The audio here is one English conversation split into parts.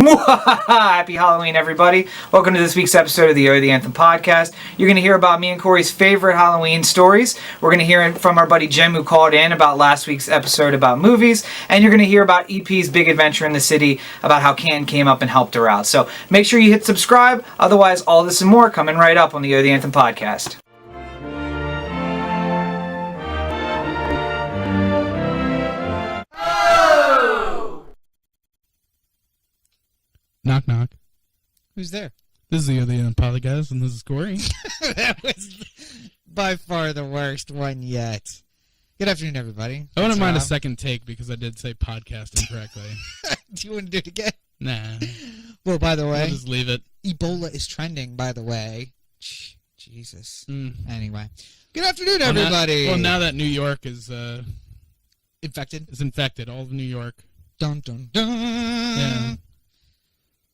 Happy Halloween, everybody. Welcome to this week's episode of the Anthem Podcast. You're going to hear about me and Corey's favorite Halloween stories. We're going to hear from our buddy Jim, who called in about last week's episode about movies. And you're going to hear about EP's big adventure in the city, about how Canton came up and helped her out. So make sure you hit subscribe. Otherwise, all this and more coming right up on the Anthem Podcast. Knock, knock. Who's there? This is the Anthem Podcast, and this is Corey. That was by far the worst one yet. Good afternoon, everybody. I wouldn't mind a second take because I did say podcast incorrectly. Do you want to do it again? Nah. Well, by the way, I'll just leave it. Ebola is trending, by the way. Jesus. Mm. Anyway. Good afternoon, everybody. Well, now that New York is infected. All of New York. Dun, dun, dun. Yeah.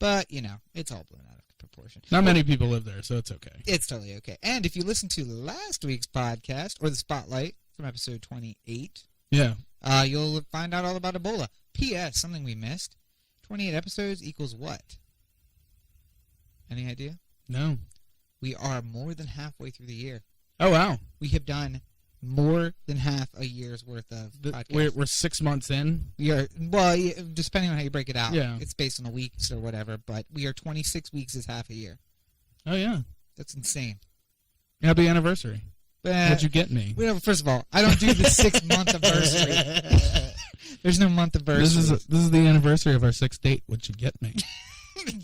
But, it's all blown out of proportion. Not many people live there, so it's okay. It's totally okay. And if you listen to last week's podcast, or the Spotlight from episode 28, you'll find out all about Ebola. P.S. Something we missed. 28 episodes equals what? Any idea? No. We are more than halfway through the year. Oh, wow. We have done more than half a year's worth of podcasts. We're 6 months in? We are, well, depending on how you break it out. Yeah. It's based on the weeks or whatever, but we are 26 weeks is half a year. Oh, yeah. That's insane. Happy anniversary. What'd you get me? Well, first of all, I don't do the 6-month anniversary. There's no month anniversary. This is the anniversary of our 6th date. What'd you get me?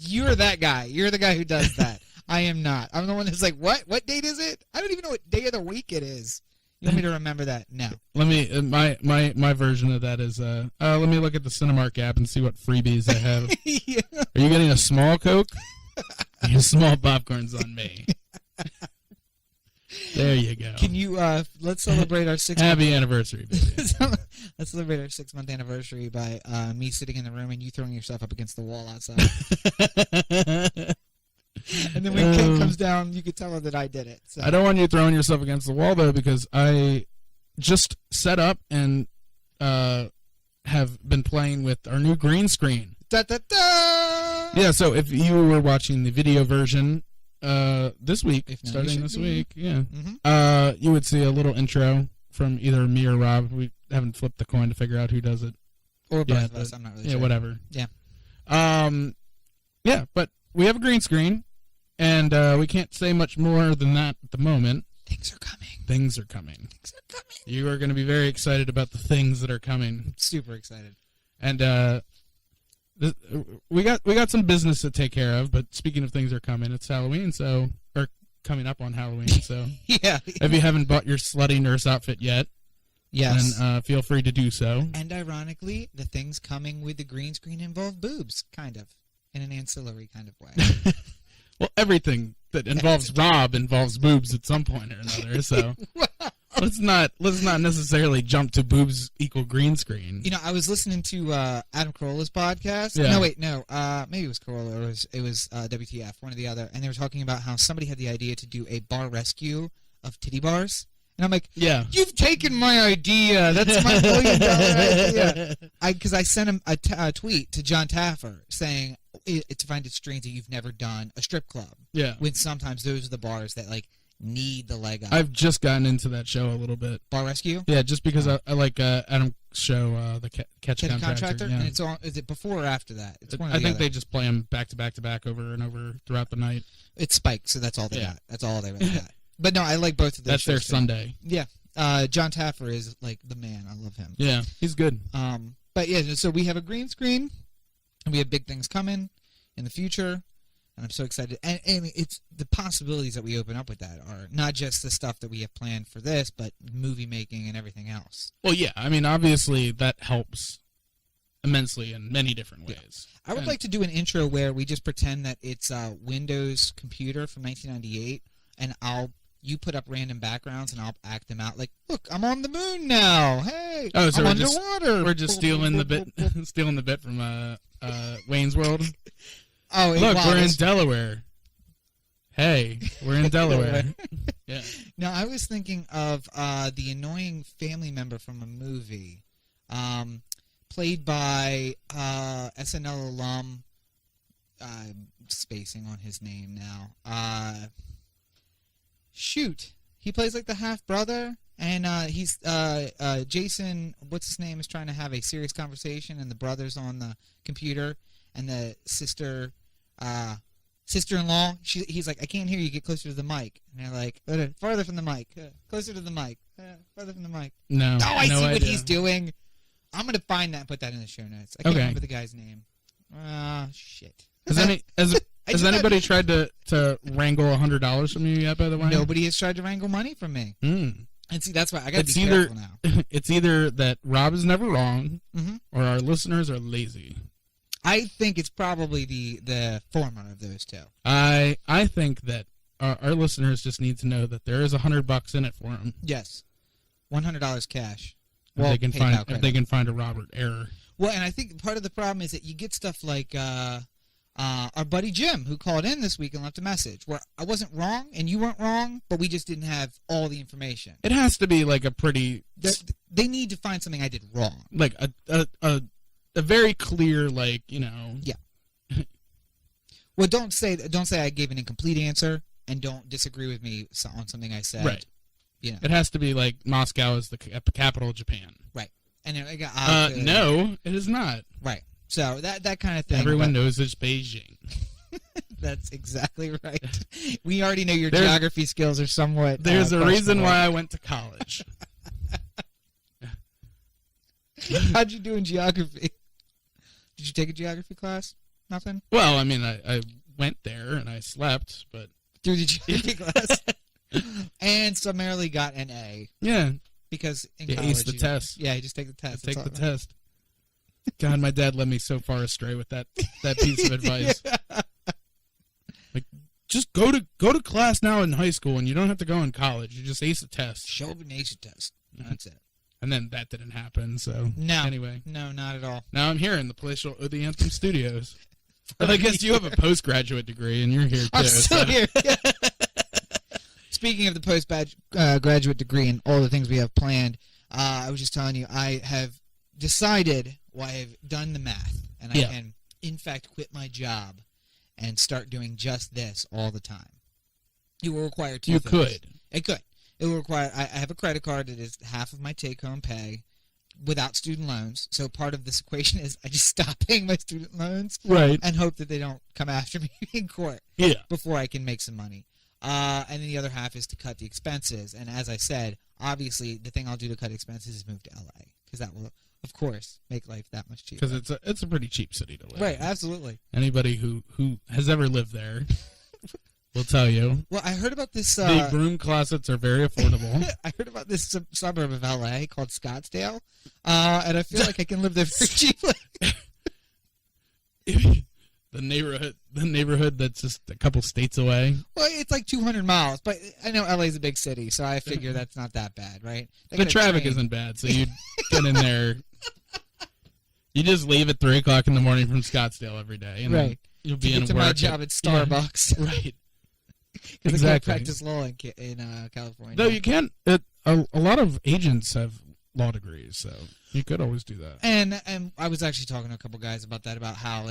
You're that guy. You're the guy who does that. I am not. I'm the one who's like, what? What date is it? I don't even know what day of the week it is. You want me to remember that? No. Let me my version of that is let me look at the Cinemark app and see what freebies I have. Yeah. Are you getting a small Coke? Your small popcorn's on me. There you go. Can you let's celebrate our 6th Happy anniversary, baby. Let's celebrate our 6-month anniversary by me sitting in the room and you throwing yourself up against the wall outside. And then when Ken comes down, you can tell her that I did it. So. I don't want you throwing yourself against the wall, though, because I just set up and have been playing with our new green screen. Da, da, da! Yeah, so if you were watching the video version this week, starting this week, mm-hmm. You would see a little intro from either me or Rob. We haven't flipped the coin to figure out who does it. Or both of us, I'm not really sure. Yeah, whatever. Yeah. Yeah, but we have a green screen, and we can't say much more than that at the moment. Things are coming. Things are coming. You are going to be very excited about the things that are coming. Super excited. And we got some business to take care of, but speaking of things are coming, it's Halloween, or coming up on Halloween, so yeah. If you haven't bought your slutty nurse outfit yet, yes, then feel free to do so. And ironically, the things coming with the green screen involve boobs, kind of. In an ancillary kind of way. Well, everything that involves Rob involves boobs at some point or another. So let's not necessarily jump to boobs equal green screen. I was listening to Adam Carolla's podcast. Yeah. No, maybe it was Carolla or it was WTF, one or the other, and they were talking about how somebody had the idea to do a bar rescue of titty bars. And I'm like, yeah, you've taken my idea. That's my $1 million idea. Because I sent him a tweet to John Taffer saying, I find it strange that you've never done a strip club. Yeah. When sometimes those are the bars that, need the leg up. I've just gotten into that show a little bit. Bar Rescue? Yeah, just because I like Adam's show, the Catch Contractor? Yeah. And it's on, is it before or after that? It's one or I the think other. They just play them back to back to back over and over throughout the night. It's Spike, so that's all they got. That's all they really got. But no, I like both of those. That's their Sunday. Yeah. John Taffer is the man. I love him. Yeah, he's good. But yeah, so we have a green screen, and we have big things coming in the future, and I'm so excited. And it's the possibilities that we open up with that are not just the stuff that we have planned for this, but movie making and everything else. Well, yeah, I mean, obviously that helps immensely in many different ways. Yeah. I would like to do an intro where we just pretend that it's a Windows computer from 1998, and you put up random backgrounds, and I'll act them out. Like, look, I'm on the moon now. Hey, so I'm we're underwater. We're just stealing the bit from Wayne's World. Oh, look, we're in Delaware. Hey, we're in Delaware. Yeah. Now, I was thinking of the annoying family member from a movie, played by SNL alum spacing on his name now. Shoot. He plays like the half brother, and he's Jason. What's his name? Is trying to have a serious conversation, and the brother's on the computer, and the sister-in-law. He's like, I can't hear you. Get closer to the mic. And they're like, farther from the mic, closer to the mic, farther from the mic. No. Oh, I see idea what he's doing. I'm gonna find that and put that in the show notes. I can't remember the guy's name. Shit. Has anybody tried to wrangle $100 from you yet, by the way? Nobody has tried to wrangle money from me. And see, that's why I got to be careful now. It's either that Rob is never wrong, or our listeners are lazy. I think it's probably the former of those two. I think that our listeners just need to know that there is $100 in it for them. Yes, $100 cash. If they can find a Robert error. Well, and I think part of the problem is that you get stuff like our buddy Jim, who called in this week and left a message where I wasn't wrong and you weren't wrong, but we just didn't have all the information. It has to be like a pretty. They need to find something I did wrong, like a very clear, like, you know. Yeah. Well, don't say I gave an incomplete answer, and don't disagree with me on something I said. Right. You know. It has to be like Moscow is the capital of Japan. Right. And no, it is not. Right. So that kind of thing. Everyone knows it's Beijing. That's exactly right. We already know your geography skills are somewhat. There's a reason why I went to college. How'd you do in geography? Did you take a geography class? Nothing? Well, I mean, I went there and I slept, but through the geography class, and summarily got an A. Yeah. Because in you college, aced the test. Yeah, you just take the test. Take the test. God, my dad led me so far astray with that piece of advice. Yeah. Like, just go to class now in high school, and you don't have to go in college. You just ace the test. Show up an ace test. That's it. And then that didn't happen. So no, anyway, no, not at all. Now I'm here in the palatial the Anthem Studios. I guess you have a postgraduate degree, and you're here too. I'm still here. Speaking of the postgraduate degree and all the things we have planned, I was just telling you, I have decided, I have done the math, and I can, in fact, quit my job and start doing just this all the time. It will require two things. Could. It could. It will require, I have a credit card that is half of my take-home pay without student loans. So part of this equation is I just stop paying my student loans and hope that they don't come after me in court before I can make some money. And then the other half is to cut the expenses. And as I said, obviously, the thing I'll do to cut expenses is move to LA, because that will, of course, make life that much cheaper. Because it's a pretty cheap city to live. Right, absolutely. Anybody who has ever lived there will tell you. Well, I heard about this. The broom closets are very affordable. I heard about this suburb of LA called Scottsdale, and I feel like I can live there very cheaply. The neighborhood that's just a couple states away. Well, it's like 200 miles, but I know LA's a big city, so I figure that's not that bad, right? The traffic isn't bad, so you get in there. You just leave at 3 o'clock in the morning from Scottsdale every day, and then you'll be in work. My job at Starbucks, right? Because I can't practice law in California. Though you can't. A lot of agents have law degrees, so you could always do that. And I was actually talking to a couple guys about that, about how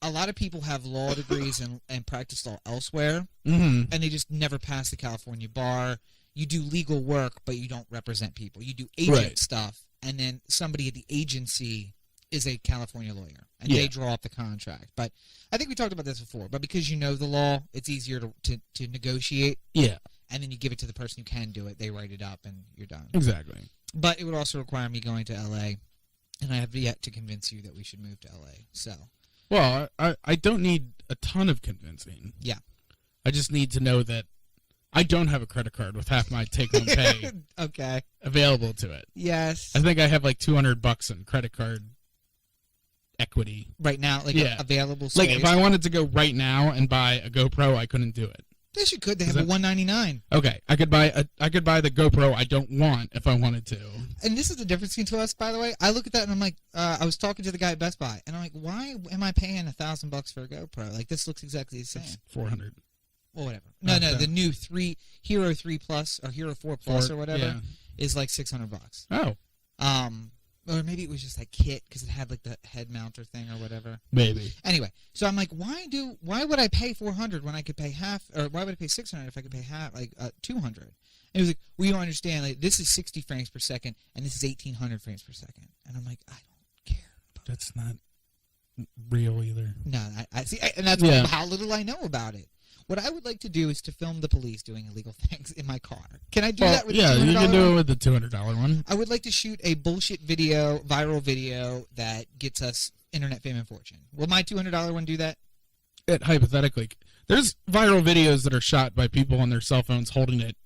a lot of people have law degrees and practice law elsewhere, and they just never pass the California bar. You do legal work, but you don't represent people. You do agent stuff, and then somebody at the agency is a California lawyer, and they draw up the contract. But I think we talked about this before, but because you know the law, it's easier to negotiate. Yeah. And then you give it to the person who can do it. They write it up, and you're done. Exactly. But it would also require me going to L.A., and I have yet to convince you that we should move to L.A. So. Well, I don't need a ton of convincing. Yeah. I just need to know that I don't have a credit card with half my take-home pay available to it. Yes. I think I have like $200 in credit card equity. Right now, available space. Like if I wanted to go right now and buy a GoPro, I couldn't do it. Yes, you could. They have a $199. Okay, I could buy the GoPro I don't want if I wanted to. And this is the difference between us, by the way. I look at that and I'm like, I was talking to the guy at Best Buy, and I'm like, why am I paying $1,000 for a GoPro? Like, this looks exactly the same. It's $400. Well, whatever. No, the new Hero 3 Plus or Hero 4 Plus or whatever is like $600. Oh. Or maybe it was just like kit because it had like the head mounter thing or whatever. Maybe. Anyway, so I'm like, why would I pay $400 when I could pay half, or why would I pay $600 if I could pay half, like $200? And he was like, well, you don't understand. Like, this is 60 frames per second, and this is 1,800 frames per second. And I'm like, I don't care. That's not real either. No, I see, and that's how little I know about it. What I would like to do is to film the police doing illegal things in my car. Can I do that with the $200 you can do one? it with the $200 one. I would like to shoot a bullshit video, viral video that gets us internet fame and fortune. Will my $200 one do that? Hypothetically, there's viral videos that are shot by people on their cell phones holding it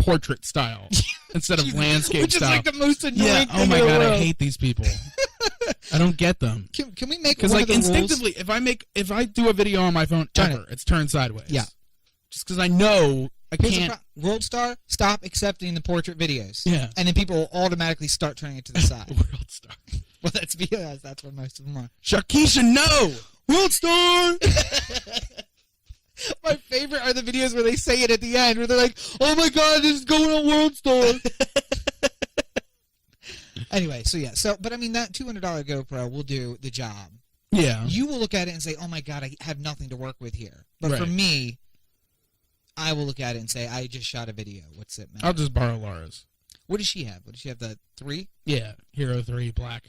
portrait style instead of landscape style. Which is like the most annoying thing oh my in the God, world. I hate these people. I don't get them. Can we make because one like of the instinctively, rules? if I do a video on my phone it's turned sideways. Yeah, just because I know I can't. World Star, stop accepting the portrait videos. Yeah, and then people will automatically start turning it to the side. World Star. Well, that's because that's what most of them are. Sharkeisha, no! World Star! My favorite are the videos where they say it at the end, where they're like, oh my God, this is going on World Star. Anyway, but I mean, that $200 GoPro will do the job. Yeah. You will look at it and say, oh my God, I have nothing to work with here. But for me, I will look at it and say, I just shot a video. What's it, man? I'll just borrow Laura's. What does she have? What does she have, the 3? Yeah, Hero 3 Black.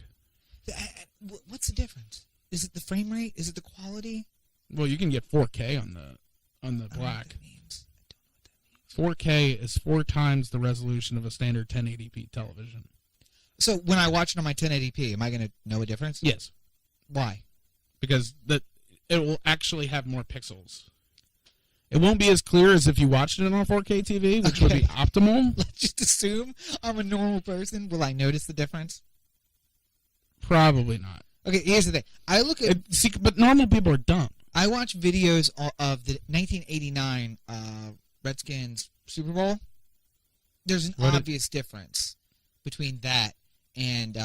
What's the difference? Is it the frame rate? Is it the quality? Well, you can get 4K on the Black. I don't know what that means. 4K is 4 times the resolution of a standard 1080p television. So when I watch it on my 1080p, am I going to know a difference? Yes. Why? Because it will actually have more pixels. It won't be as clear as if you watched it on a 4K TV, which would be optimal. Let's just assume I'm a normal person. Will I notice the difference? Probably not. Okay, here's the thing. I look at... but normal people are dumb. I watch videos of the 1989 Redskins Super Bowl. There's an obvious difference between that and...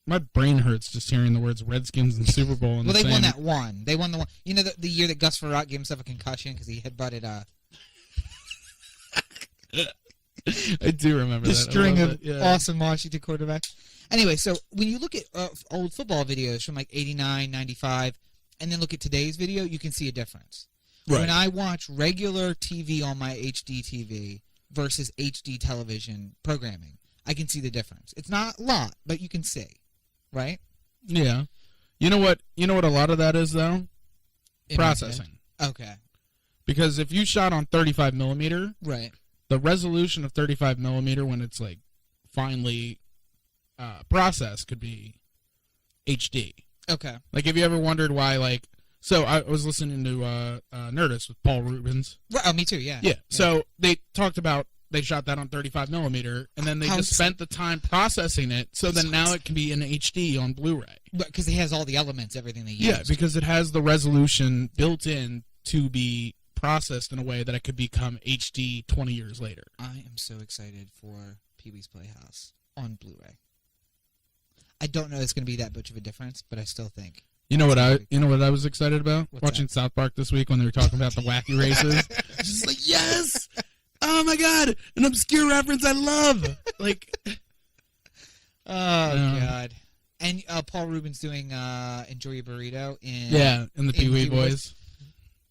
my brain hurts just hearing the words Redskins and Super Bowl. Well, they won that one. They won the one. You know the year that Gus Farrat gave himself a concussion because he headbutted I do remember the that. string of awesome Washington quarterbacks. Anyway, so when you look at old football videos from like 89, 95, and then look at today's video, you can see a difference. Right. When I watch regular TV on my HD TV versus HD television programming, I can see the difference. It's not a lot, but you can see. Right? Yeah. You know what a lot of that is, though? Processing. Okay. Because if you shot on 35 millimeter, right, the resolution of 35 millimeter when it's like finely processed could be HD. Okay. Like, have you ever wondered why, like, so I was listening to Nerdist with Paul Rubens. Right. Oh, me too, yeah. Yeah. So they talked about they shot that on 35 millimeter, and then they just spent the time processing it, so then now it can be in HD on Blu-ray. Because it has all the elements, everything they use. Yeah, because it has the resolution built in to be processed in a way that it could become HD 20 years later. I am so excited for Pee-wee's Playhouse on Blu-ray. I don't know it's going to be that much of a difference, but I still think. You know what I was excited about? Watching South Park this week when they were talking about the wacky races. Just like, yes! Oh my God! An obscure reference I love! Like, God. And Paul Rubens doing Enjoy Your Burrito in the Pee-wee Boys.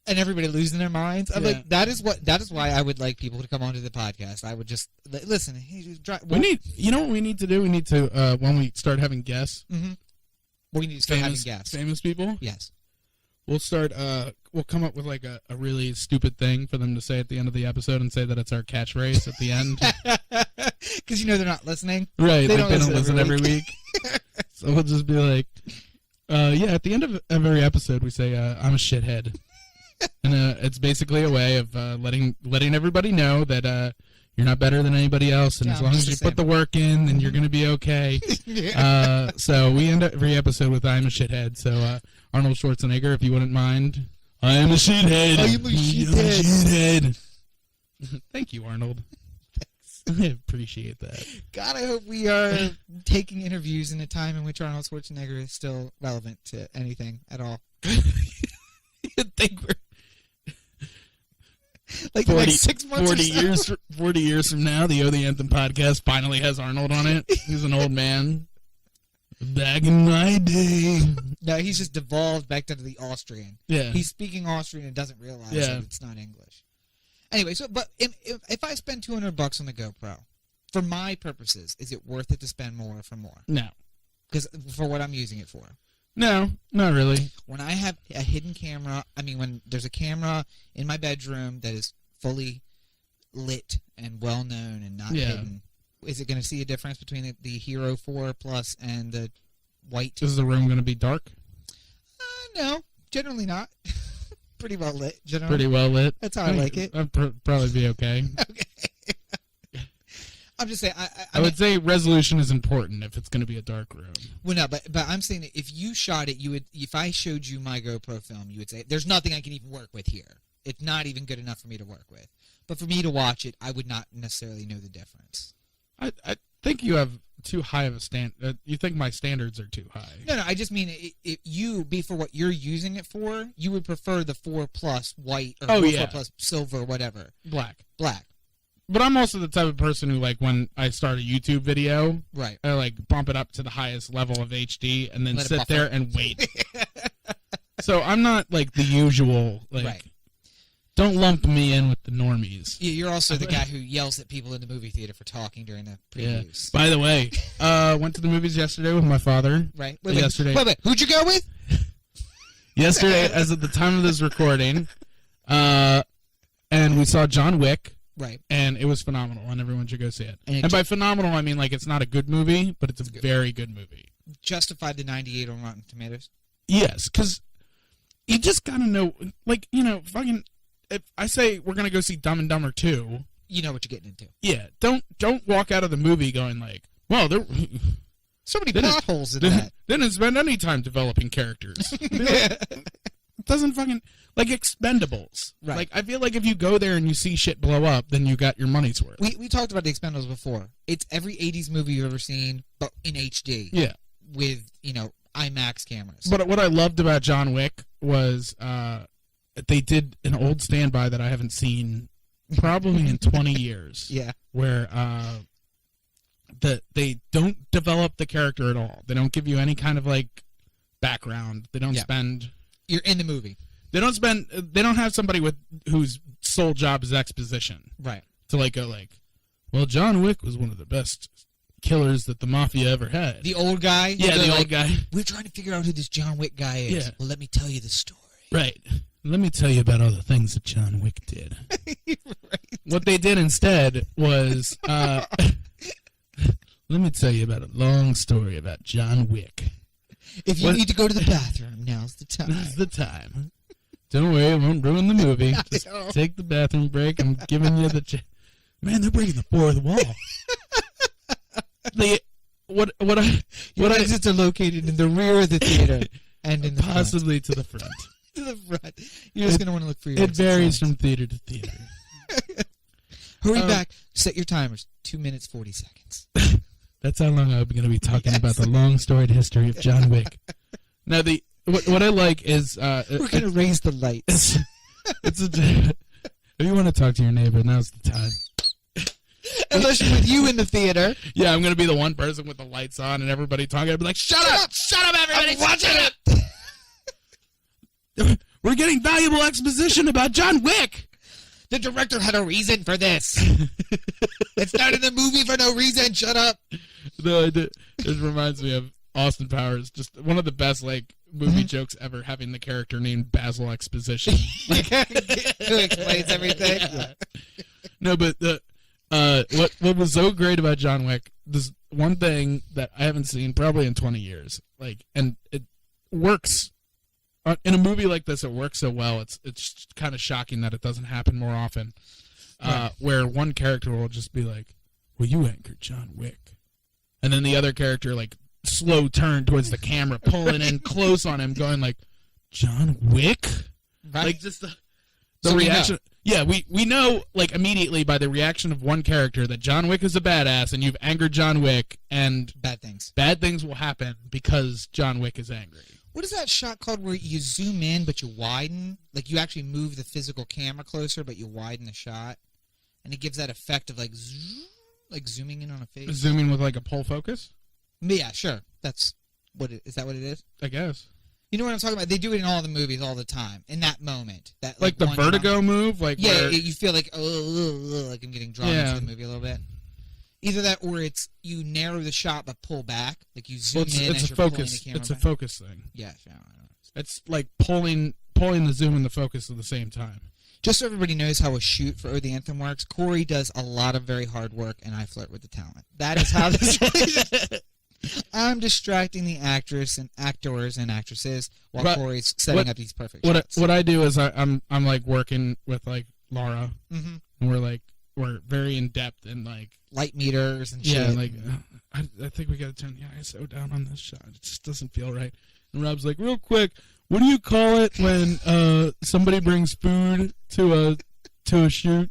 And everybody losing their minds. I'm like, that is why I would like people to come onto the podcast. I would just listen. We need, you know what we need to do? We need to when we start having guests. Mm-hmm. We need to start having guests. Famous people. Yes. We'll start. We'll come up with like a really stupid thing for them to say at the end of the episode and say that it's our catchphrase at the end. Because they're not listening. Right. They don't listen every week. So we'll just be like, at the end of every episode we say, "I'm a shithead," and it's basically a way of letting everybody know that you're not better than anybody else, and as long as you put the work in, then you're gonna be okay. So we end every episode with "I'm a shithead." So Arnold Schwarzenegger, if you wouldn't mind, I am a shithead. I am a shithead. Thank you, Arnold. Thanks. I appreciate that. God, I hope we are taking interviews in a time in which Arnold Schwarzenegger is still relevant to anything at all. You'd think we're like 40, the next 6 months 40 years from now, the Anthem Podcast finally has Arnold on it. He's an old man. Back in my day. No, he's just devolved back down to the Austrian. Yeah. He's speaking Austrian and doesn't realize that it's not English. Anyway, but if I spend $200 on the GoPro, for my purposes, is it worth it to spend more for more? No. Because for what I'm using it for. No, not really. When I have a hidden camera, when there's a camera in my bedroom that is fully lit and well known and not hidden, is it going to see a difference between the Hero 4 Plus and the white? Is the room going to be dark? No, generally not. Pretty well lit, generally. Pretty well lit. That's how I like it. I'd probably be okay. Okay. I'm just saying. I would say resolution is important if it's going to be a dark room. Well, no, but I'm saying that if you shot it, you would. If I showed you my GoPro film, you would say, "There's nothing I can even work with here. It's not even good enough for me to work with." But for me to watch it, I would not necessarily know the difference. I think you have too high of a standard. You think my standards are too high. No, I just mean if you be for what you're using it for, you would prefer the 4 Plus white or 4 Plus silver, whatever. Black. But I'm also the type of person who, like, when I start a YouTube video, right, I like bump it up to the highest level of HD and then sit there and wait. So I'm not like the usual, like, right. Don't lump me in with the normies. Yeah, you're also the guy who yells at people in the movie theater for talking during the previews. Yeah. By the way, went to the movies yesterday with my father. Right. Wait, who'd you go with? Yesterday, as of the time of this recording, and we saw John Wick. Right. And it was phenomenal, and everyone should go see it. And by phenomenal, I mean, like, it's not a good movie, but it's a very good movie. Justified the 98 on Rotten Tomatoes? Yes, because you just gotta know, like, fucking, if I say we're gonna go see Dumb and Dumber 2... You know what you're getting into. Yeah, don't walk out of the movie going like, well, there... So many plot holes in that. Didn't spend any time developing characters. It doesn't fucking... Like Expendables. Right. Like, I feel like if you go there and you see shit blow up, then you got your money's worth. We talked about the Expendables before. It's every 80s movie you've ever seen, but in HD. Yeah. With, IMAX cameras. But what I loved about John Wick was they did an old standby that I haven't seen probably in 20 years. Yeah. Where they don't develop the character at all. They don't give you any kind of, like, background. They don't spend... You're in the movie. They don't have somebody whose sole job is exposition. Right. To, like, go like, well, John Wick was one of the best killers that the mafia ever had. The old guy? Yeah, the old guy. We're trying to figure out who this John Wick guy is. Yeah. Well, let me tell you the story. Right. Let me tell you about all the things that John Wick did. Right. What they did instead was, let me tell you about a long story about John Wick. If you need to go to the bathroom, now's the time. Now's the time. Don't worry, I won't ruin the movie. Just take the bathroom break. I'm giving you the... Man, they're breaking the fourth wall. What exits are located in the rear of the theater and in the possibly to the front. To the front. You're just going to want to look for your It varies from theater to theater. Hurry back. Set your timers. 2 minutes, 40 seconds. That's how long I'm going to be talking about the long storied history of John Wick. Now, what I like is... we're going to raise the lights. If you want to talk to your neighbor, now's the time. Unless you're with you in the theater. Yeah, I'm going to be the one person with the lights on and everybody talking. I'll be like, shut up, everybody. I'm watching it. We're getting valuable exposition about John Wick. The director had a reason for this. It's not in the movie for no reason. Shut up. No, it reminds me of Austin Powers. Just one of the best, like, movie jokes ever, having the character named Basil Exposition. Who explains everything. Yeah. No, but what was so great about John Wick, this one thing that I haven't seen probably in 20 years, like, and it works in a movie like this. It works so well. It's kind of shocking that it doesn't happen more often. Right. Where one character will just be like, "Well, you anchored John Wick," and then the other character, like, slow turn towards the camera, pulling in close on him, going like, "John Wick," right. Like, just the reaction. Yeah, we know, like, immediately by the reaction of one character that John Wick is a badass, and you've angered John Wick, and bad things will happen because John Wick is angry. What is that shot called where you zoom in but you widen? Like, you actually move the physical camera closer, but you widen the shot, and it gives that effect of, like zooming in on a face. Zooming with, like, a pull focus? Yeah, sure. That's Is that what it is? I guess. You know what I'm talking about? They do it in all the movies all the time. In that moment, that like the vertigo move, like you feel like like I'm getting drawn into the movie a little bit. Either that, or it's you narrow the shot but pull back, like you zoom in as you're pulling the camera It's back. a focus thing. Yeah. It's like pulling the zoom and the focus at the same time. Just so everybody knows how a shoot for Oh the Anthem works, Corey does a lot of very hard work, and I flirt with the talent. That is how this. I'm distracting the actors and actresses while Corey's setting up these perfect shots. What I do is I'm like working with like Laura, and we're very in depth and like light meters and shit. Yeah, like I think we got to turn the ISO down on this shot. It just doesn't feel right. And Rob's like, real quick, what do you call it when somebody brings food to a shoot?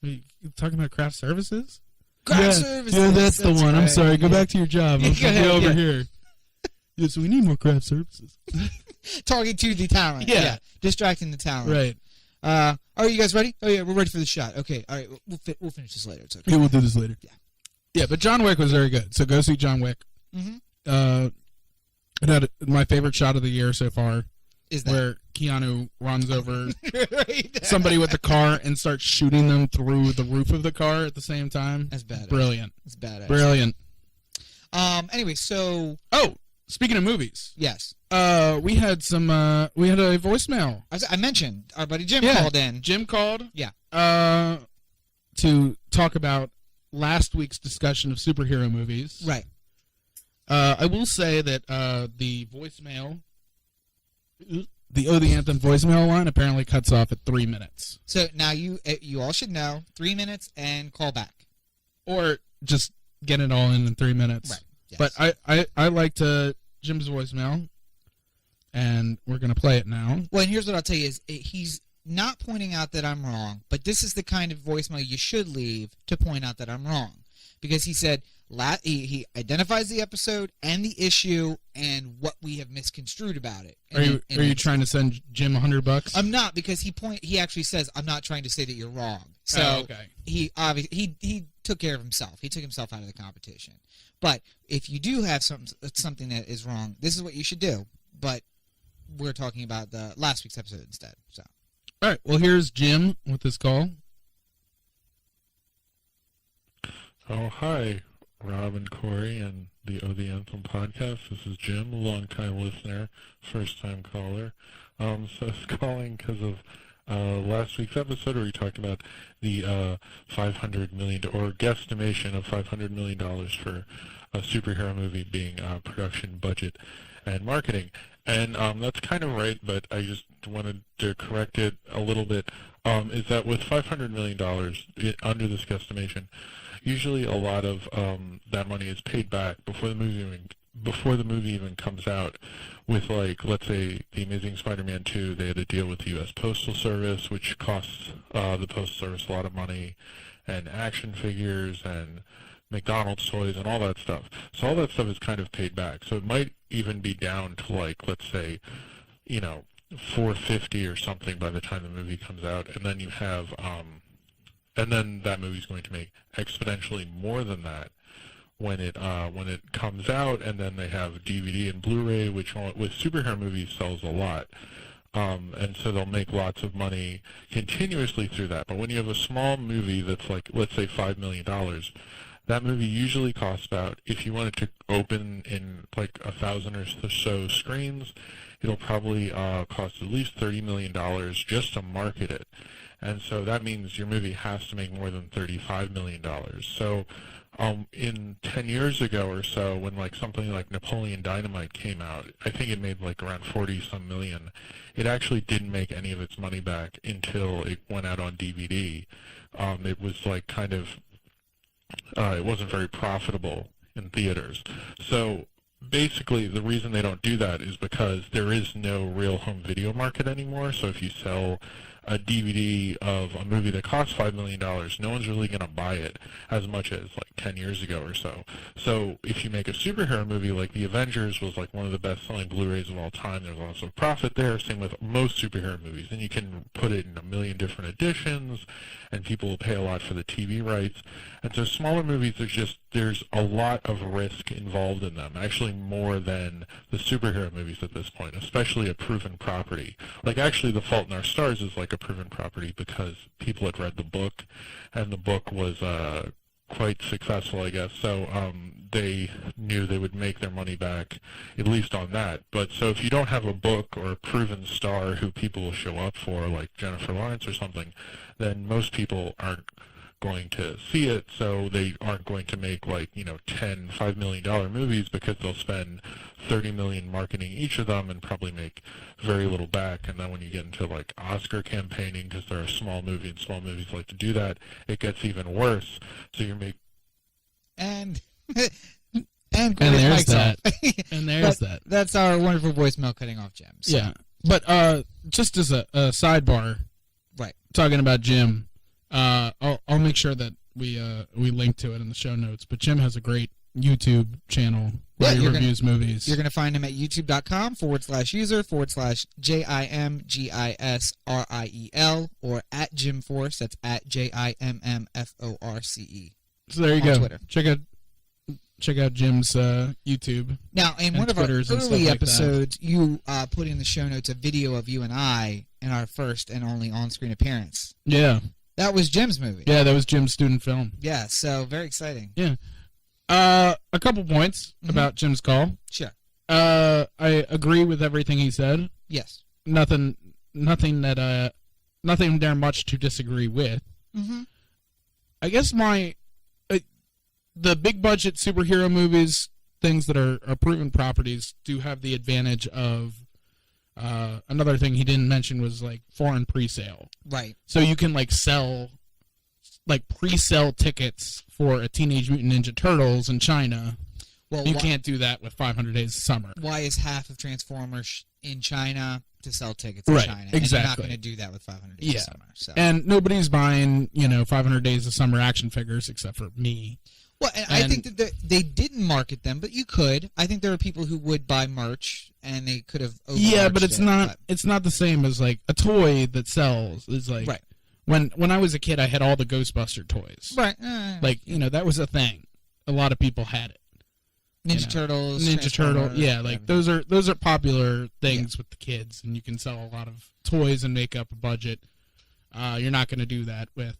Are you talking about craft services? Craft services. Yeah, that's the one. Right. I'm sorry. Go back to your job. I'll be over here. Yeah, so we need more craft services. Talking to the talent. Yeah. Distracting the talent. Right. Are you guys ready? Oh, yeah, we're ready for the shot. Okay, all right, we'll finish this later. It's okay. Yeah, we'll do this later. Yeah. Yeah, but John Wick was very good. So go see John Wick. It had my favorite shot of the year so far. Is that where Keanu runs over somebody with the car and starts shooting them through the roof of the car at the same time? That's badass. Brilliant. That's badass. Brilliant. Anyway, so speaking of movies, yes, we had a voicemail. I mentioned our buddy Jim called in. Jim called. Yeah. To talk about last week's discussion of superhero movies. Right. I will say that the voicemail. The Oh the Anthem voicemail line apparently cuts off at 3 minutes. So now you all should know 3 minutes and call back, or just get it all in 3 minutes. Right. Yes. But I liked Jim's voicemail, and we're gonna play it now. Well, and here's what I'll tell you: is he's not pointing out that I'm wrong, but this is the kind of voicemail you should leave to point out that I'm wrong, because he said. He identifies the episode and the issue and what we have misconstrued about it. Are you trying to send Jim $100? I'm not, because he actually says I'm not trying to say that you're wrong. So he took care of himself. He took himself out of the competition. But if you do have something that is wrong, this is what you should do. But we're talking about the last week's episode instead. So all right. Well, here's Jim with this call. Oh, hi. Rob and Corey and the Oh the Anthem podcast. This is Jim, a long-time listener, first-time caller. So I was calling because of last week's episode where we talked about the $500 million, or guesstimation of $500 million for a superhero movie being production, budget, and marketing. And that's kind of right, but I just wanted to correct it a little bit. Is that with $500 million under this guesstimation, usually a lot of that money is paid back before the movie even comes out. With, like, let's say The Amazing Spider-Man 2, they had a deal with the U.S. Postal Service, which costs the Postal Service a lot of money, and action figures and McDonald's toys and all that stuff. So all that stuff is kind of paid back. So it might even be down to, like, let's say, $450 or something by the time the movie comes out, and then you have and then that movie's going to make exponentially more than that when it comes out, and then they have DVD and Blu-ray, which with superhero movies sells a lot, and so they'll make lots of money continuously through that. But when you have a small movie that's like, let's say, $5 million, that movie usually costs about, if you want it to open in like 1,000 or so screens, it'll probably cost at least $30 million just to market it. And so that means your movie has to make more than $35 million. So in 10 years ago or so, when like something like Napoleon Dynamite came out, I think it made like around 40-some million. It actually didn't make any of its money back until it went out on DVD. It was like kind of, it wasn't very profitable in theaters. So basically, the reason they don't do that is because there is no real home video market anymore. So if you sell a DVD of a movie that costs $5 million, no one's really going to buy it as much as like 10 years ago or so. So if you make a superhero movie like The Avengers was like one of the best-selling Blu-rays of all time, there's also profit there. Same with most superhero movies. And you can put it in a million different editions, and people will pay a lot for the TV rights. And so smaller movies, there's a lot of risk involved in them, actually more than the superhero movies at this point, especially a proven property. Like actually The Fault in Our Stars is like a proven property because people had read the book, and the book was quite successful, I guess. So they knew they would make their money back, at least on that. But so if you don't have a book or a proven star who people will show up for, like Jennifer Lawrence or something, then most people aren't going to see it, so they aren't going to make like, you know, $5 million movies because they'll spend $30 million marketing each of them and probably make very little back. And then when you get into like Oscar campaigning, because they're a small movie and small movies like to do that, it gets even worse. So you make and there's that. And there's that. That's our wonderful voicemail cutting off Jim. So. Yeah, but just as a sidebar, right? Talking about Jim. I'll make sure that we link to it in the show notes. But Jim has a great YouTube channel where he reviews movies. You're going to find him at youtube.com/user/JIMGISRIEL or at Jim Force. That's at JIMMFORCE. So there you go. Twitter. Check out Jim's YouTube. Now, in one of our early episodes, you put in the show notes a video of you and I in our first and only on-screen appearance. Yeah. That was Jim's movie. Yeah, that was Jim's student film. Yeah, so very exciting. Yeah. A couple points about Jim's call. Sure. I agree with everything he said. Yes. Nothing there much to disagree with. Mm-hmm. I guess the big budget superhero movies, things that are proven properties, do have the advantage of another thing he didn't mention was like foreign pre-sale. Right. So you can like pre-sell tickets for a Teenage Mutant Ninja Turtles in China. Well, you can't do that with 500 Days of Summer. Why is half of Transformers in China to sell tickets in China? Exactly. And you're not going to do that with 500 Days of Summer. So. And nobody's buying, 500 Days of Summer action figures except for me. Well, and I think that they didn't market them, but you could. I think there are people who would buy merch, and they could have. Yeah, but it's not the same as like a toy that sells. It's like when I was a kid, I had all the Ghostbuster toys. Right. That was a thing. A lot of people had it. Ninja Turtles. Yeah, like those are popular things with the kids, and you can sell a lot of toys and make up a budget. You're not going to do that with.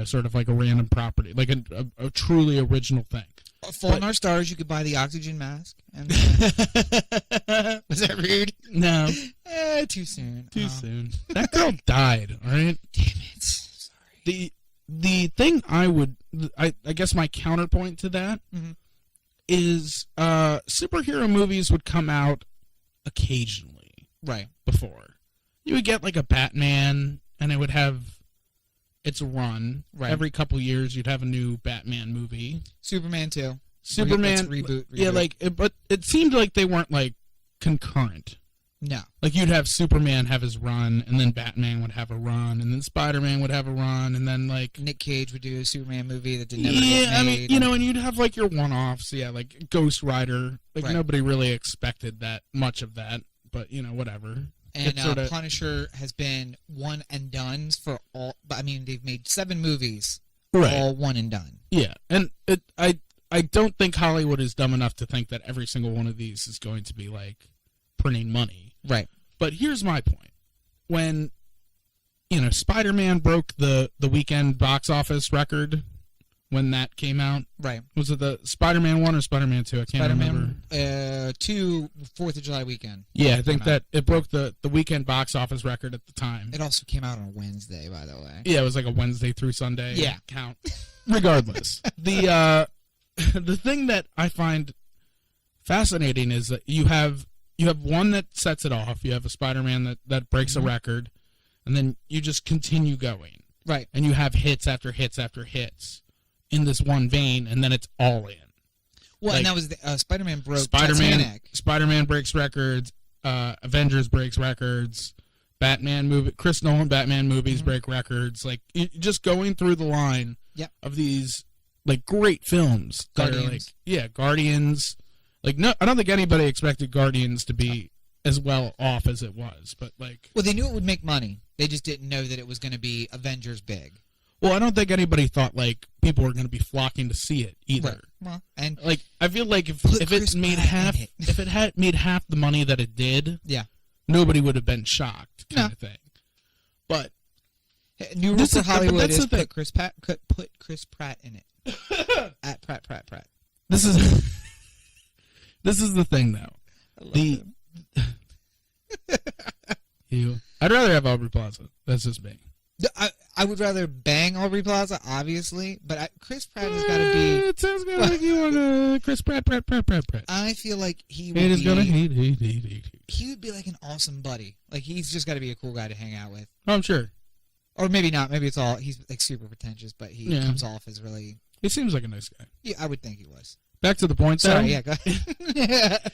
Sort of like a random property, like a truly original thing. Fault in Our Stars, you could buy the oxygen mask. And, was that rude? No. Too soon. Too soon. That girl died, all right? Damn it. Sorry. The thing I guess my counterpoint to that is superhero movies would come out occasionally. Right. Before. You would get like a Batman, and it would have its run. Right. Every couple years, you'd have a new Batman movie. Superman 2. Superman reboot. Yeah, but it seemed like they weren't like concurrent. No. Like you'd have Superman have his run, and then Batman would have a run, and then Spider-Man would have a run, and then like Nick Cage would do a Superman movie that didn't ever get made. And you'd have like your one-offs. Yeah, like Ghost Rider. Like nobody really expected that much of that, but whatever. And Punisher has been one and dones for all. I mean, they've made 7 movies, all one and done. Yeah, and I don't think Hollywood is dumb enough to think that every single one of these is going to be like printing money. Right. But here's my point: when Spider-Man broke the weekend box office record. When that came out, right? Was it the Spider-Man 1 or Spider-Man 2? I can't remember. 2, 4th of July weekend. Yeah, I think that it broke the weekend box office record at the time. It also came out on a Wednesday, by the way. Yeah, it was like a Wednesday through Sunday count. Regardless, the thing that I find fascinating is that you have one that sets it off. You have a Spider-Man that breaks a record, and then you just continue going. Right. And you have hits after hits after hits. In this one vein, and then it's all in. Well, and that was Spider-Man broke Titanic. Spider-Man breaks records. Avengers breaks records. Batman movie, Chris Nolan Batman movies break records. Like just going through the line of these like great films. Guardians. Guardians. Like no, I don't think anybody expected Guardians to be as well off as it was, but like. Well, they knew it would make money. They just didn't know that it was going to be Avengers big. Well, I don't think anybody thought like people were going to be flocking to see it either. Right. Well, and like I feel like if it made if it had made half the money that it did, nobody would have been shocked, kind of thing. But new rule for Hollywood is put Chris Pratt in it. At Pratt. This is the thing though. I'd rather have Aubrey Plaza. That's just me. I would rather bang Aubrey Plaza, obviously, but Chris Pratt has got to be. It sounds good like you want Chris Pratt. I feel like he would be. Gonna hate. He would be like an awesome buddy. Like he's just got to be a cool guy to hang out with. Oh, I'm sure. Or maybe not. Maybe it's all he's like super pretentious, but he comes off as really. He seems like a nice guy. Yeah, I would think he was. Back to the point, though. Sorry, yeah, go ahead.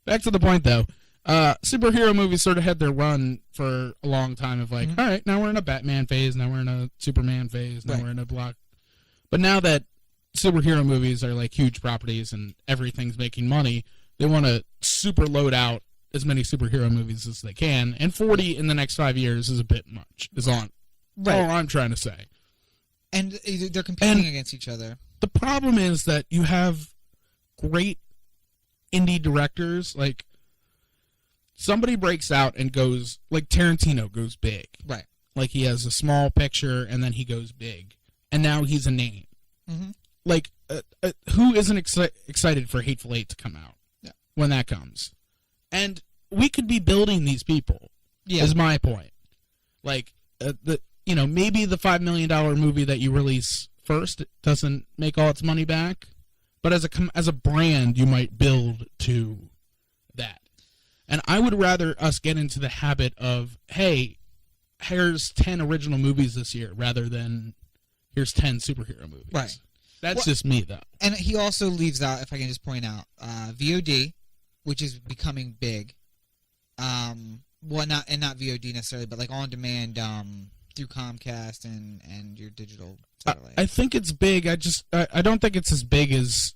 Back to the point, though. Superhero movies sort of had their run for a long time of like, all right, now we're in a Batman phase, now we're in a Superman phase, now we're in a block. But now that superhero movies are like huge properties and everything's making money, they want to super load out as many superhero movies as they can. And 40 in the next 5 years is a bit much, is all I'm trying to say. And they're competing against each other. The problem is that you have great indie directors, like somebody breaks out and goes, like Tarantino goes big. Right. Like he has a small picture and then he goes big. And now he's a name. Mm-hmm. Like, who isn't excited for Hateful Eight to come out when that comes? And we could be building these people, is my point. Like, maybe the $5 million movie that you release first doesn't make all its money back. But as a brand, you might build to that. And I would rather us get into the habit of, hey, here's 10 original movies this year, rather than here's 10 superhero movies. Right. That's just me, though. And he also leaves out, if I can just point out, VOD, which is becoming big. Not VOD necessarily, but like on demand through Comcast and your digital satellite. I think it's big. I don't think it's as big as.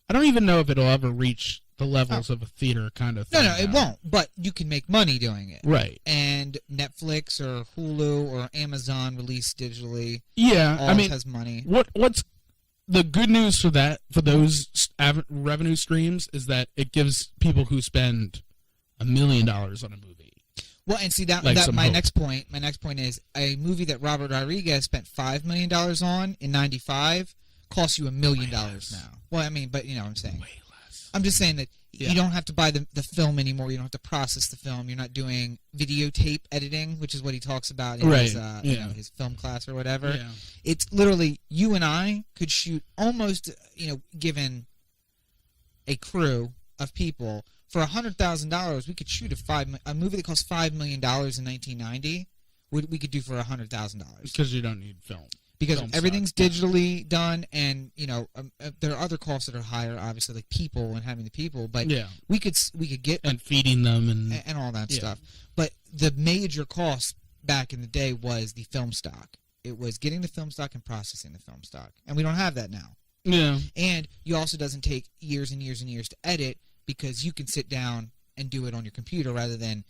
I don't even know if it'll ever reach the levels of a theater kind of thing. No, it won't. But you can make money doing it. Right. And Netflix or Hulu or Amazon release digitally. Yeah, has money. What's the good news for that, for those revenue streams, is that it gives people who spend $1 million on a movie. Well, and see that my next point is a movie that Robert Rodriguez spent $5 million on in '95 costs you $1 million now. Well, I mean, but you know what I'm saying. Way less. I'm just saying that you don't have to buy the film anymore. You don't have to process the film. You're not doing videotape editing, which is what he talks about in his film class or whatever. Yeah. It's literally you and I could shoot almost, given a crew of people for $100,000, we could shoot a movie that cost $5 million in 1990. We could do for $100,000 because you don't need film. Because everything's digitally done, and there are other costs that are higher, obviously, like people and having the people. But we could get and feeding them and all that stuff. But the major cost back in the day was the film stock. It was getting the film stock and processing the film stock, and we don't have that now. Yeah. And you also doesn't take years and years and years to edit, because you can sit down and do it on your computer rather than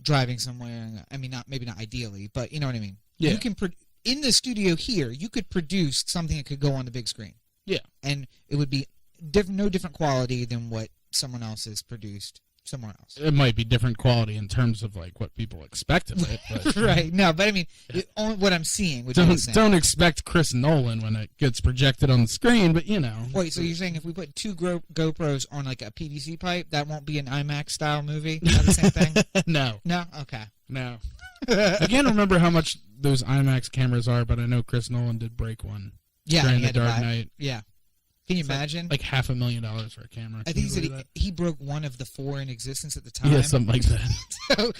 driving somewhere. I mean, maybe not ideally, but you know what I mean. Yeah. You can in the studio here, you could produce something that could go on the big screen. Yeah. And it would be no different quality than what someone else has produced somewhere else. It might be different quality in terms of like what people expect of it. But, right. No, but I mean, what I'm seeing. Don't expect Chris Nolan when it gets projected on the screen, but Wait, so you're saying if we put two GoPros on like a PVC pipe, that won't be an IMAX style movie? Not the same thing? No. No? Okay. No. I can't remember how much those IMAX cameras are, but I know Chris Nolan did break one during The Dark Knight. Yeah. Can you imagine? Like $500,000 for a camera. I think he said he broke one of the 4 in existence at the time. Yeah, something like that. So,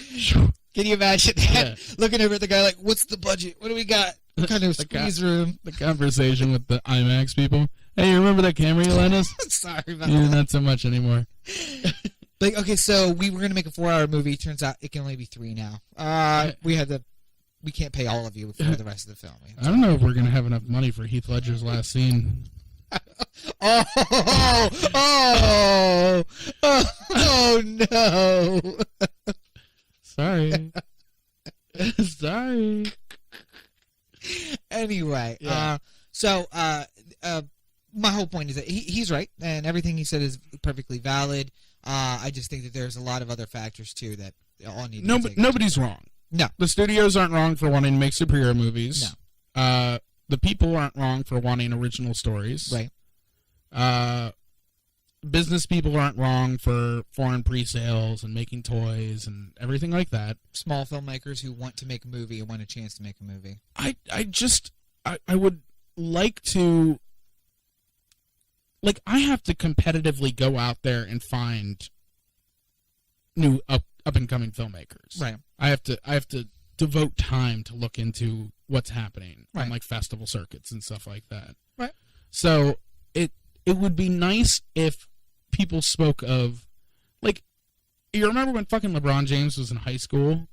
can you imagine that? Yeah. Looking over at the guy like, what's the budget? What do we got? What kind of squeeze room? The conversation with the IMAX people. Hey, you remember that camera you lent us? Sorry about yeah, that. Not so much anymore. Like, okay, so we were gonna make a 4-hour movie. Turns out it can only be 3 now. We can't pay all of you for the rest of the film. I don't know if we're gonna have enough money for Heath Ledger's last scene. Oh no! Sorry. Sorry. Anyway, Yeah. My whole point is that he's right, and everything he said is perfectly valid. I just think that there's a lot of other factors too that all need to be taken. Nobody's wrong. No. The studios aren't wrong for wanting to make superhero movies. No. The people aren't wrong for wanting original stories. Right. Business people aren't wrong for foreign pre-sales and making toys and everything like that. Small filmmakers who want to make a movie and want a chance to make a movie. I would like to... Like, I have to competitively go out there and find new up-and-coming filmmakers. Right. I have to devote time to look into what's happening on, Right. like, festival circuits and stuff like that. Right. So it would be nice if people spoke of, like, you remember when fucking LeBron James was in high school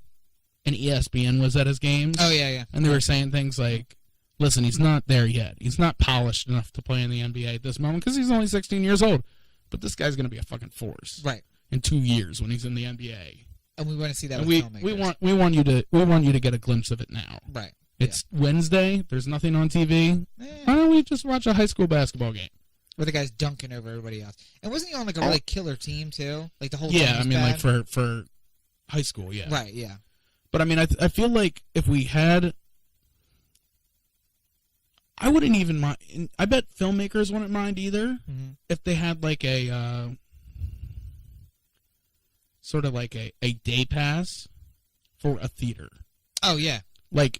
and ESPN was at his games? Oh, yeah. And they were saying things like, listen, he's not there yet. He's not polished enough to play in the NBA at this moment because he's only 16 years old. But this guy's going to be a fucking force. Right. In 2 years when he's in the NBA. And we want to see that And with filmmakers. we want you to get a glimpse of it now. Right. It's Wednesday. There's nothing on TV. Why don't we just watch a high school basketball game? Where the guy's dunking over everybody else. And wasn't he on like a really killer team too? Like the whole Yeah, team was I mean, bad? like for high school, yeah. Right, yeah. But I mean, I feel like if we had, I wouldn't even mind. I bet filmmakers wouldn't mind either if they had like a sort of like a day pass for a theater. Oh yeah. Like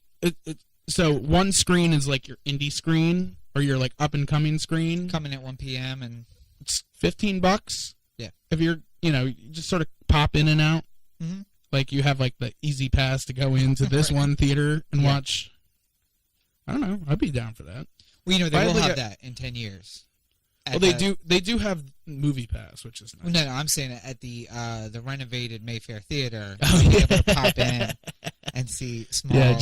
so one screen is like your indie screen or your like up and coming screen. Coming at 1 p.m. and It's $15. Yeah. If you're, you just sort of pop in and out. Mhm. Like you have like the easy pass to go into this one theater and watch. I don't know. I'd be down for that. Well, they I will look have at- that in 10 years. Well, they do have Movie Pass, which is nice. No, I'm saying at the renovated Mayfair Theater, Oh, you'll be yeah. able to pop in and see small,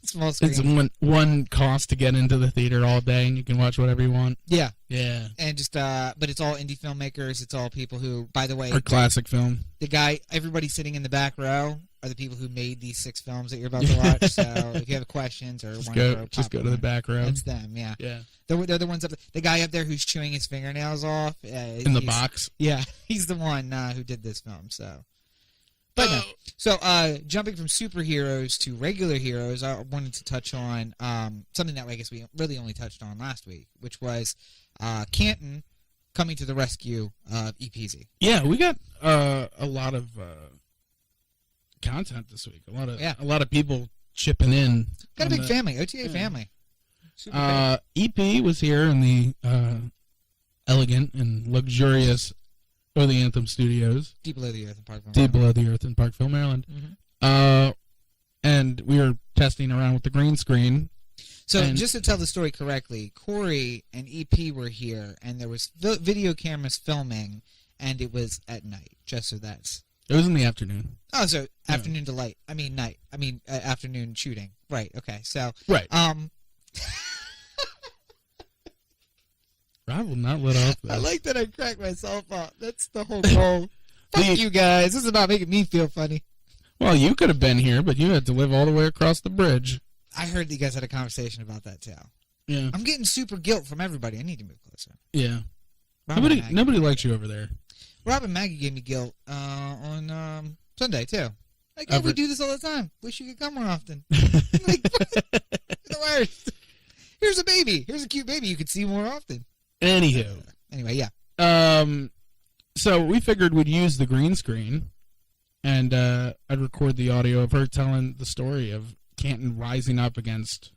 small It's screen. one cost to get into the theater all day, and you can watch whatever you want. Yeah, Yeah. and just but it's all indie filmmakers. It's all people who, by the way, Or classic film. everybody sitting in the back row are the people who made these 6 films that you're about to watch. So if you have questions or Just want go to the back row. It's them, yeah. Yeah. They're the ones up. The guy up there who's chewing his fingernails off In the box. Yeah, he's the one who did this film. So, but no. So, jumping from superheroes to regular heroes, I wanted to touch on something that I guess we really only touched on last week, which was Canton coming to the rescue of EPZ. Yeah, we got a lot of content this week. A lot of people chipping in. Got a big family, OTA family. Super big. EP was here in the elegant and luxurious Or the Anthem Studios. Deep below the earth in Parkville. Deep below the earth in Parkville, Maryland. Mm-hmm. And we were testing around with the green screen. So just to tell the story correctly, Corey and EP were here, and there was video cameras filming, and it was at night. Just so that's. It was in the afternoon. Oh, so afternoon to light. I mean night. I mean afternoon shooting. Right. Okay. So. Right. Rob will not let off this. I like that I cracked myself up. That's the whole goal. Fuck you guys. This is about making me feel funny. Well, you could have been here, but you had to live all the way across the bridge. I heard that you guys had a conversation about that too. Yeah. I'm getting super guilt from everybody. I need to move closer. Yeah. Rob Nobody likes you over there. Rob and Maggie gave me guilt on Sunday too. Like, oh, we do this all the time. Wish you could come more often. Like, the worst. Here's a baby. Here's a cute baby you could see more often. Anywho. Anyway, yeah. So we figured we'd use the green screen, and I'd record the audio of her telling the story of Canton rising up against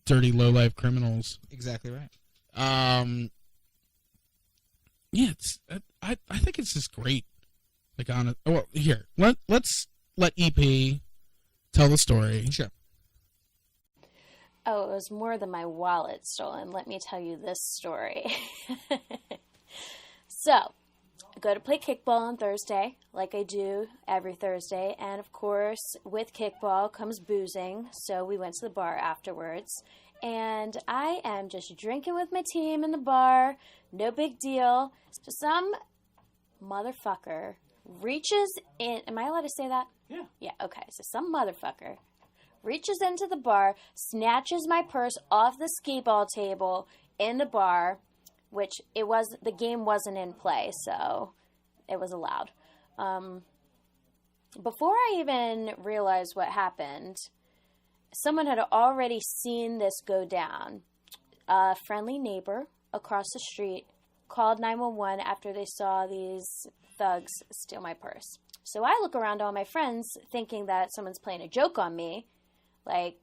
dirty, low-life criminals. Exactly right. Yeah, I think it's just great. Like, well, here, let's let EP tell the story. Sure. Oh, it was more than my wallet stolen. Let me tell you this story. So, go to play kickball on Thursday, like I do every Thursday. And, of course, with kickball comes boozing. So we went to the bar afterwards. And I am just drinking with my team in the bar. No big deal. So some motherfucker reaches in. Am I allowed to say that? Yeah. Yeah, okay. So some motherfucker reaches into the bar, snatches my purse off the skee ball table in the bar, which the game wasn't in play, so it was allowed. Before I even realized what happened, someone had already seen this go down. A friendly neighbor across the street called 911 after they saw these thugs steal my purse. So I look around to all my friends thinking that someone's playing a joke on me. Like,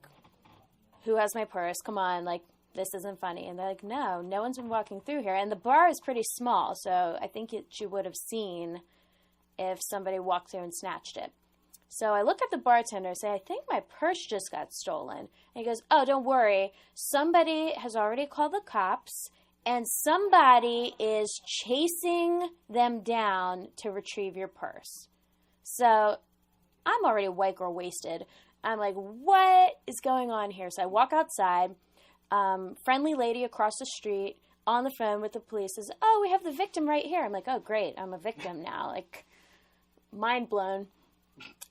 who has my purse? Come on, like, this isn't funny. And they're like, no one's been walking through here. And the bar is pretty small, so I think you would have seen if somebody walked through and snatched it. So I look at the bartender and say, I think my purse just got stolen. And he goes, oh, don't worry. Somebody has already called the cops, and somebody is chasing them down to retrieve your purse. So I'm already white girl wasted. I'm like, what is going on here? So I walk outside. Friendly lady across the street on the phone with the police says, oh, we have the victim right here. I'm like, oh, great. I'm a victim now. Like, mind blown.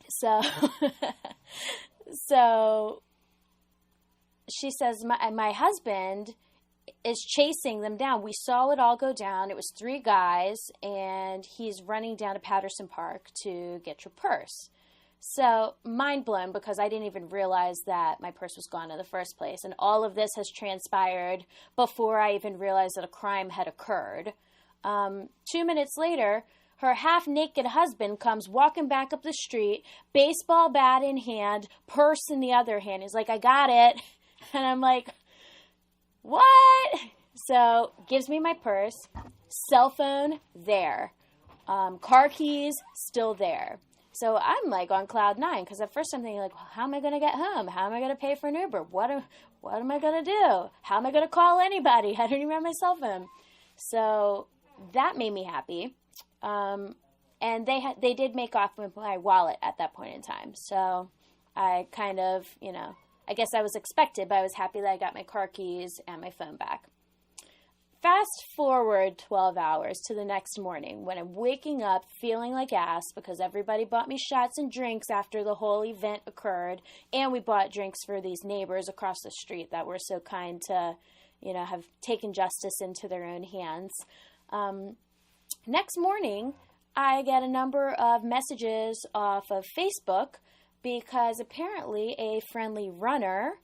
So, so she says, my husband is chasing them down. We saw it all go down. It was 3 guys, and he's running down to Patterson Park to get your purse. So, mind blown, because I didn't even realize that my purse was gone in the first place. And all of this has transpired before I even realized that a crime had occurred. 2 minutes later, her half-naked husband comes walking back up the street, baseball bat in hand, purse in the other hand. He's like, I got it. And I'm like, what? So, gives me my purse, cell phone there, car keys still there. So I'm like on cloud 9, because at first I'm thinking like, well, how am I going to get home? How am I going to pay for an Uber? What am I going to do? How am I going to call anybody? I don't even have my cell phone. So that made me happy. And they did make off with my wallet at that point in time. So I kind of, I guess I was expected, but I was happy that I got my car keys and my phone back. Fast forward 12 hours to the next morning when I'm waking up feeling like ass because everybody bought me shots and drinks after the whole event occurred, and we bought drinks for these neighbors across the street that were so kind to, have taken justice into their own hands. Next morning, I get a number of messages off of Facebook because apparently a friendly runner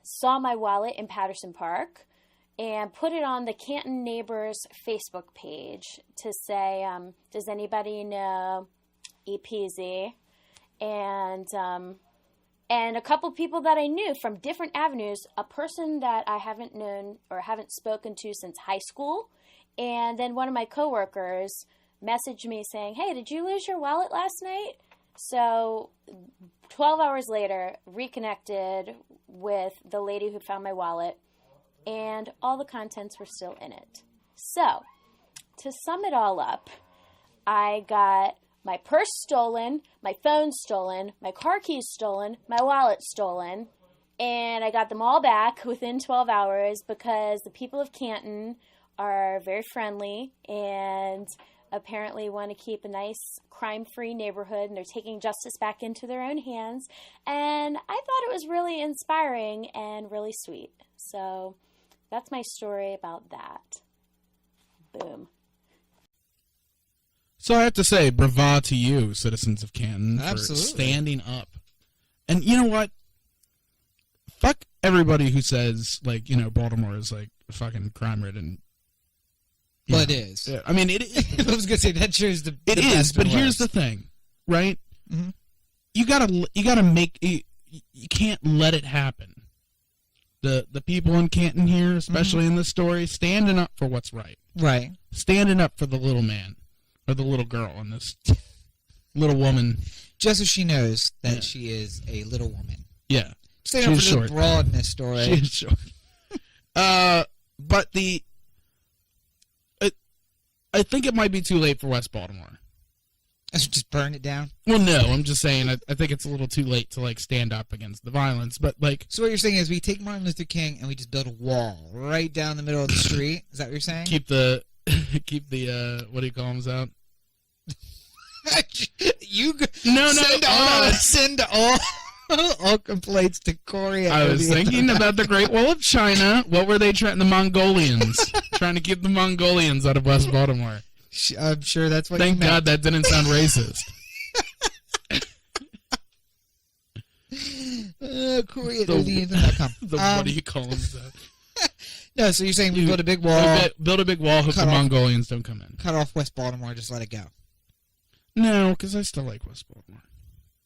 saw my wallet in Patterson Park and put it on the Canton Neighbors Facebook page to say, does anybody know EPZ? And a couple people that I knew from different avenues, a person that I haven't known or haven't spoken to since high school, and then one of my coworkers messaged me saying, hey, did you lose your wallet last night? So 12 hours later, reconnected with the lady who found my wallet, and all the contents were still in it. So, to sum it all up, I got my purse stolen, my phone stolen, my car keys stolen, my wallet stolen, and I got them all back within 12 hours because the people of Canton are very friendly and apparently want to keep a nice crime-free neighborhood, and they're taking justice back into their own hands. And I thought it was really inspiring and really sweet. So that's my story about that. Boom. So I have to say, bravo to you, citizens of Canton, Absolutely. for standing up. And you know what? Fuck everybody who says, like, Baltimore is, like, fucking crime-ridden. Well, it is. Yeah, I mean, it is. I was going to say, that shows the It is, best but and here's worst. the thing, right? Mm-hmm. You gotta make it, you can't let it happen. The people in Canton here, especially in this story, standing up for what's right. Right. Standing up for the little man, or the little girl, and this little woman. Just so she knows that she is a little woman. Yeah. Stand up for short. the broad in this story. She is short. But I think it might be too late for West Baltimore. Just burn it down? Well, no, I'm just saying I think it's a little too late to, like, stand up against the violence, but, like... So what you're saying is we take Martin Luther King and we just build a wall right down the middle of the street? Is that what you're saying? Keep the, what do you call them out? Send all complaints to Corey. I was thinking about the Great Wall of China. What were they trying? The Mongolians. Trying to keep the Mongolians out of West Baltimore. I'm sure that's what. Thank God that didn't sound racist. Corey at Anthem.com. What do you call them? No, so you're saying we build a big wall. Build a big wall. Hope the Mongolians don't come in. Cut off West Baltimore. Just let it go. No, because I still like West Baltimore.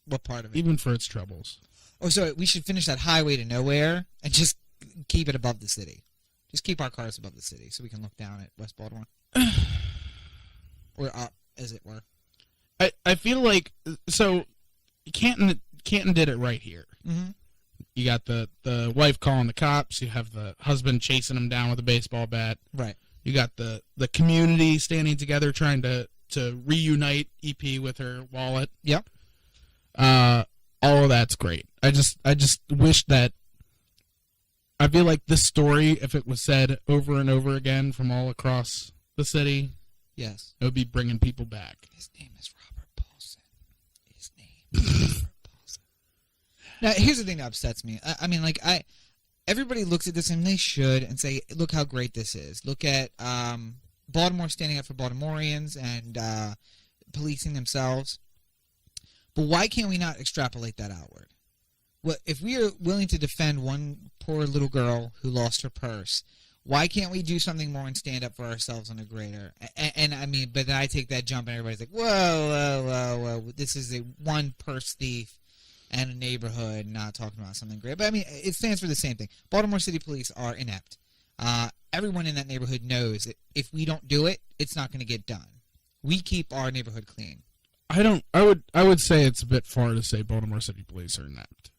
What part of it? Even for its troubles. Oh, so we should finish that highway to nowhere and just keep it above the city. Just keep our cars above the city so we can look down at West Baltimore. Or up, as it were. I feel like, so, Canton did it right here. Mm-hmm. You got the wife calling the cops. You have the husband chasing him down with a baseball bat. Right. You got the community standing together trying to reunite EP with her wallet. Yep. All of that's great. I just wish that, I feel like this story, if it was said over and over again from all across the city, yes, it would be bringing people back. His name is Robert Paulson. His name is Robert Paulson. Now, here's the thing that upsets me. I mean, like, everybody looks at this and they should and say, look how great this is. Look at Baltimore standing up for Baltimoreans and policing themselves. But why can't we not extrapolate that outward? Well, if we are willing to defend one poor little girl who lost her purse, why can't we do something more and stand up for ourselves on a greater? And I mean, but then I take that jump and everybody's like, whoa. This is a one purse thief and a neighborhood not talking about something great. But I mean, it stands for the same thing. Baltimore City Police are inept. Everyone in that neighborhood knows that if we don't do it, it's not going to get done. We keep our neighborhood clean. I would say it's a bit far to say Baltimore City Police are inept.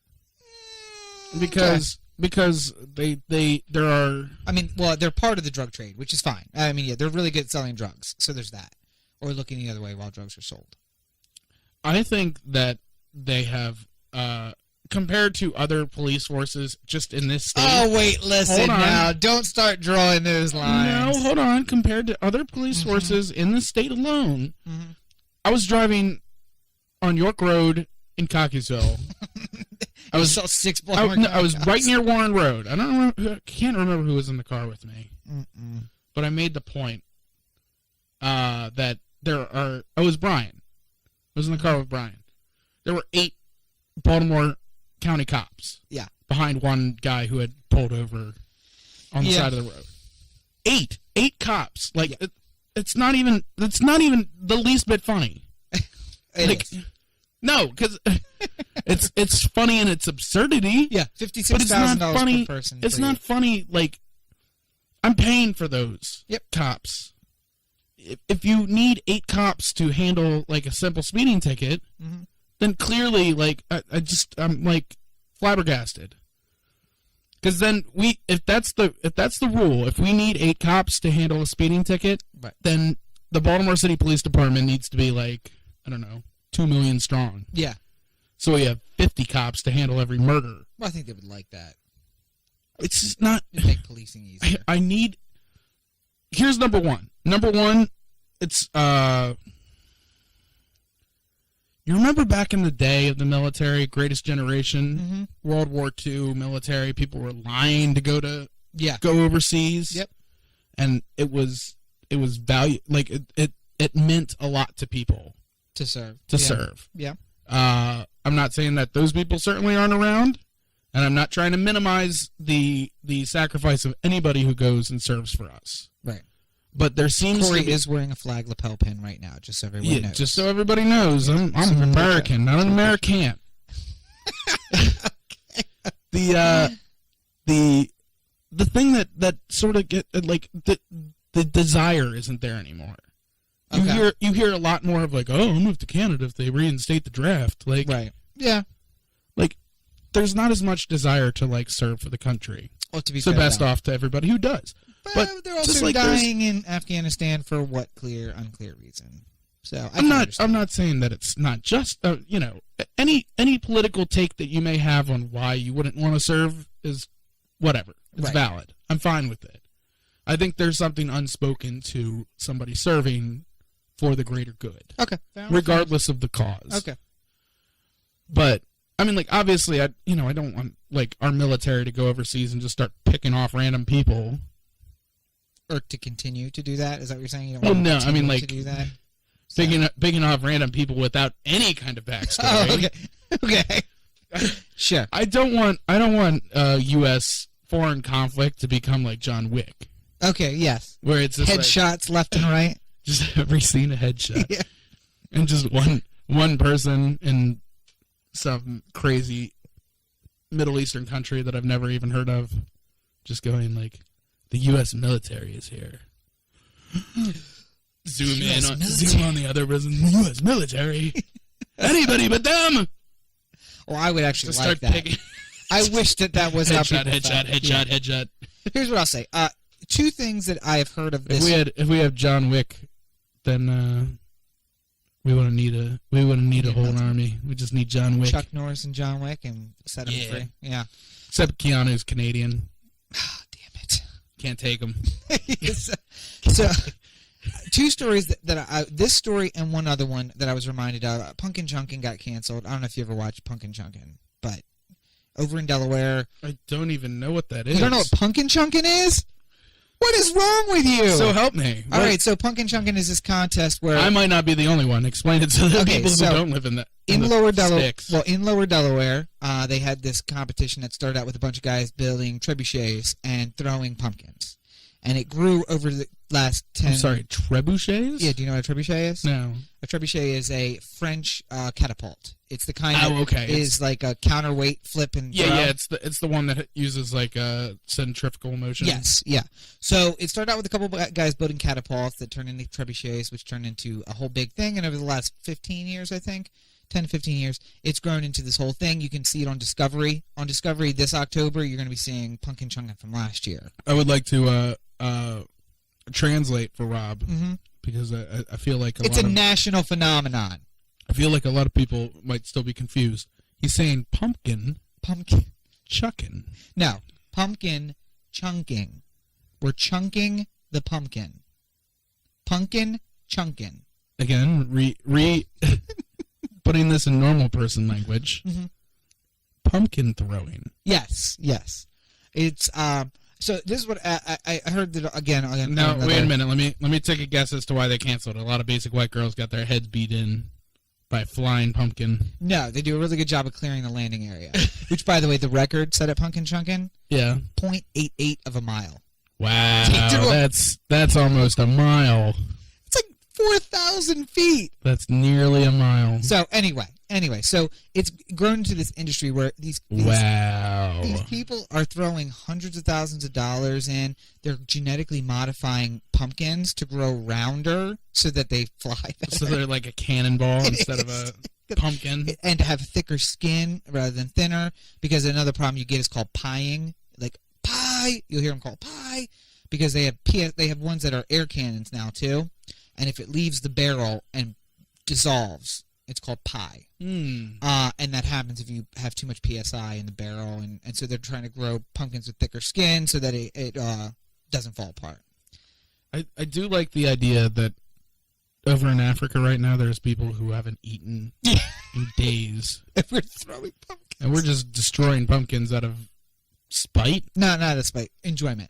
Because there are... I mean, well, they're part of the drug trade, which is fine. I mean, yeah, they're really good at selling drugs, so there's that. Or looking the other way while drugs are sold. I think that they have, compared to other police forces just in this state... Oh, wait, listen now. Don't start drawing those lines. No, hold on. Compared to other police forces in the state alone, I was driving on York Road in Cockeysville. I was right near Warren Road. I can't remember who was in the car with me. But I made the point that it was Brian. I was in the car with Brian. There were 8 Baltimore County cops. Yeah. Behind one guy who had pulled over on the side of the road. 8 cops. Like it's not even the least bit funny. No, because it's funny in its absurdity. Yeah, $56,000 per person. It's not funny. Like, I'm paying for those cops. If you need 8 cops to handle like a simple speeding ticket, then clearly, like, I'm like flabbergasted. Because then if that's the rule, if we need 8 cops to handle a speeding ticket, then the Baltimore City Police Department needs to be like, I don't know, 2 million strong. Yeah. So we have 50 cops to handle every murder. Well, I think they would like that. It's just not... It'd make policing easier. I need... Here's number one. Number one, it's... You remember back in the day of the military, Greatest Generation, World War II military, people were lying to go overseas. Yep. And it was value... Like, it meant a lot to people. To serve. Serve. Yeah. I'm not saying that those people certainly aren't around, and I'm not trying to minimize the sacrifice of anybody who goes and serves for us. Right. But there seems Corey to be... is wearing a flag lapel pin right now, just so everyone knows. Just so everybody knows. I'm American, not an American. The thing that sort of get like the desire isn't there anymore. You hear a lot more of like, oh, I'll move to Canada if they reinstate the draft. Like, right. Yeah. Like, there's not as much desire to like serve for the country. Well, to be so best off to everybody who does. But they're also like dying in Afghanistan for what unclear reason. So I'm not saying that it's not just any political take that you may have on why you wouldn't want to serve is whatever. It's valid. I'm fine with it. I think there's something unspoken to somebody serving for the greater good. Okay. Regardless of the cause. Okay. But I mean, like, obviously, I don't want like our military to go overseas and just start picking off random people. Or to continue to do that? Is that what you're saying? You don't Well, want no, to I mean, like, to do that? picking off random people without any kind of backstory. Oh, okay. Sure. I don't want U.S. foreign conflict to become like John Wick. Okay. Yes. Where it's just headshots left and right. Just every scene a headshot. Yeah. And just one person in some crazy Middle Eastern country that I've never even heard of, just going like, the U.S. military is here. Zoom on the other person. The U.S. military. Anybody but them. Well, I would actually just like start that. Picking. I wish that was how people headshot. Here's what I'll say. Two things that I have heard of this. If we have John Wick, then we wouldn't need a whole army. We just need John Wick. Chuck Norris and John Wick and set them free. Yeah. Except Keanu's Canadian. Oh, damn it. Can't take him. So, two stories this story and one other one that I was reminded of. Punkin' Chunkin' got canceled. I don't know if you ever watched Punkin' Chunkin', but over in Delaware. I don't even know what that is. You don't know what Punkin' Chunkin' is? What is wrong with you? So help me. All right, so Punkin' Chunkin' is this contest where I might not be the only one. Explain it to the people who don't live in that. In Lower Delaware, they had this competition that started out with a bunch of guys building trebuchets and throwing pumpkins, and it grew over the last 10. I'm sorry, trebuchets? Yeah, do you know what a trebuchet is? No. A trebuchet is a French catapult. It's the kind that is like a counterweight flip and throw. Yeah, it's the one that uses like a centrifugal motion. Yes, yeah. So it started out with a couple of guys building catapults that turned into trebuchets, which turned into a whole big thing. And over the last 15 years, I think, 10 to 15 years, it's grown into this whole thing. You can see it on Discovery. On Discovery this October, you're going to be seeing Punkin' Chunkin' from last year. I would like to translate for Rob because I feel like it's a national phenomenon. I feel like a lot of people might still be confused. He's saying pumpkin chuckin'. No, pumpkin chunking. We're chunking the pumpkin. Punkin' chunkin'. Again, putting this in normal person language. Pumpkin throwing. Yes. It's so this is what I heard that again. No, wait a minute. Let me take a guess as to why they canceled. A lot of basic white girls got their heads beat in by a flying pumpkin. No, they do a really good job of clearing the landing area. Which, by the way, the record set at Punkin' Chunkin', 0.88 of a mile. Wow, that's almost a mile. It's like 4,000 feet. That's nearly a mile. So anyway, so it's grown into this industry where these people are throwing hundreds of thousands of dollars in. They're genetically modifying pumpkins to grow rounder so that they fly better. So they're like a cannonball instead of a pumpkin. And to have thicker skin rather than thinner, because another problem you get is called pieing. Like pie, you'll hear them call pie, because they have ones that are air cannons now too, and if it leaves the barrel and dissolves, it's called pie. And that happens if you have too much PSI in the barrel, and so they're trying to grow pumpkins with thicker skin so that it doesn't fall apart. I do like the idea that over in Africa right now there's people who haven't eaten in days. And we're throwing pumpkins. And we're just destroying pumpkins out of spite? No, not out of spite. Enjoyment.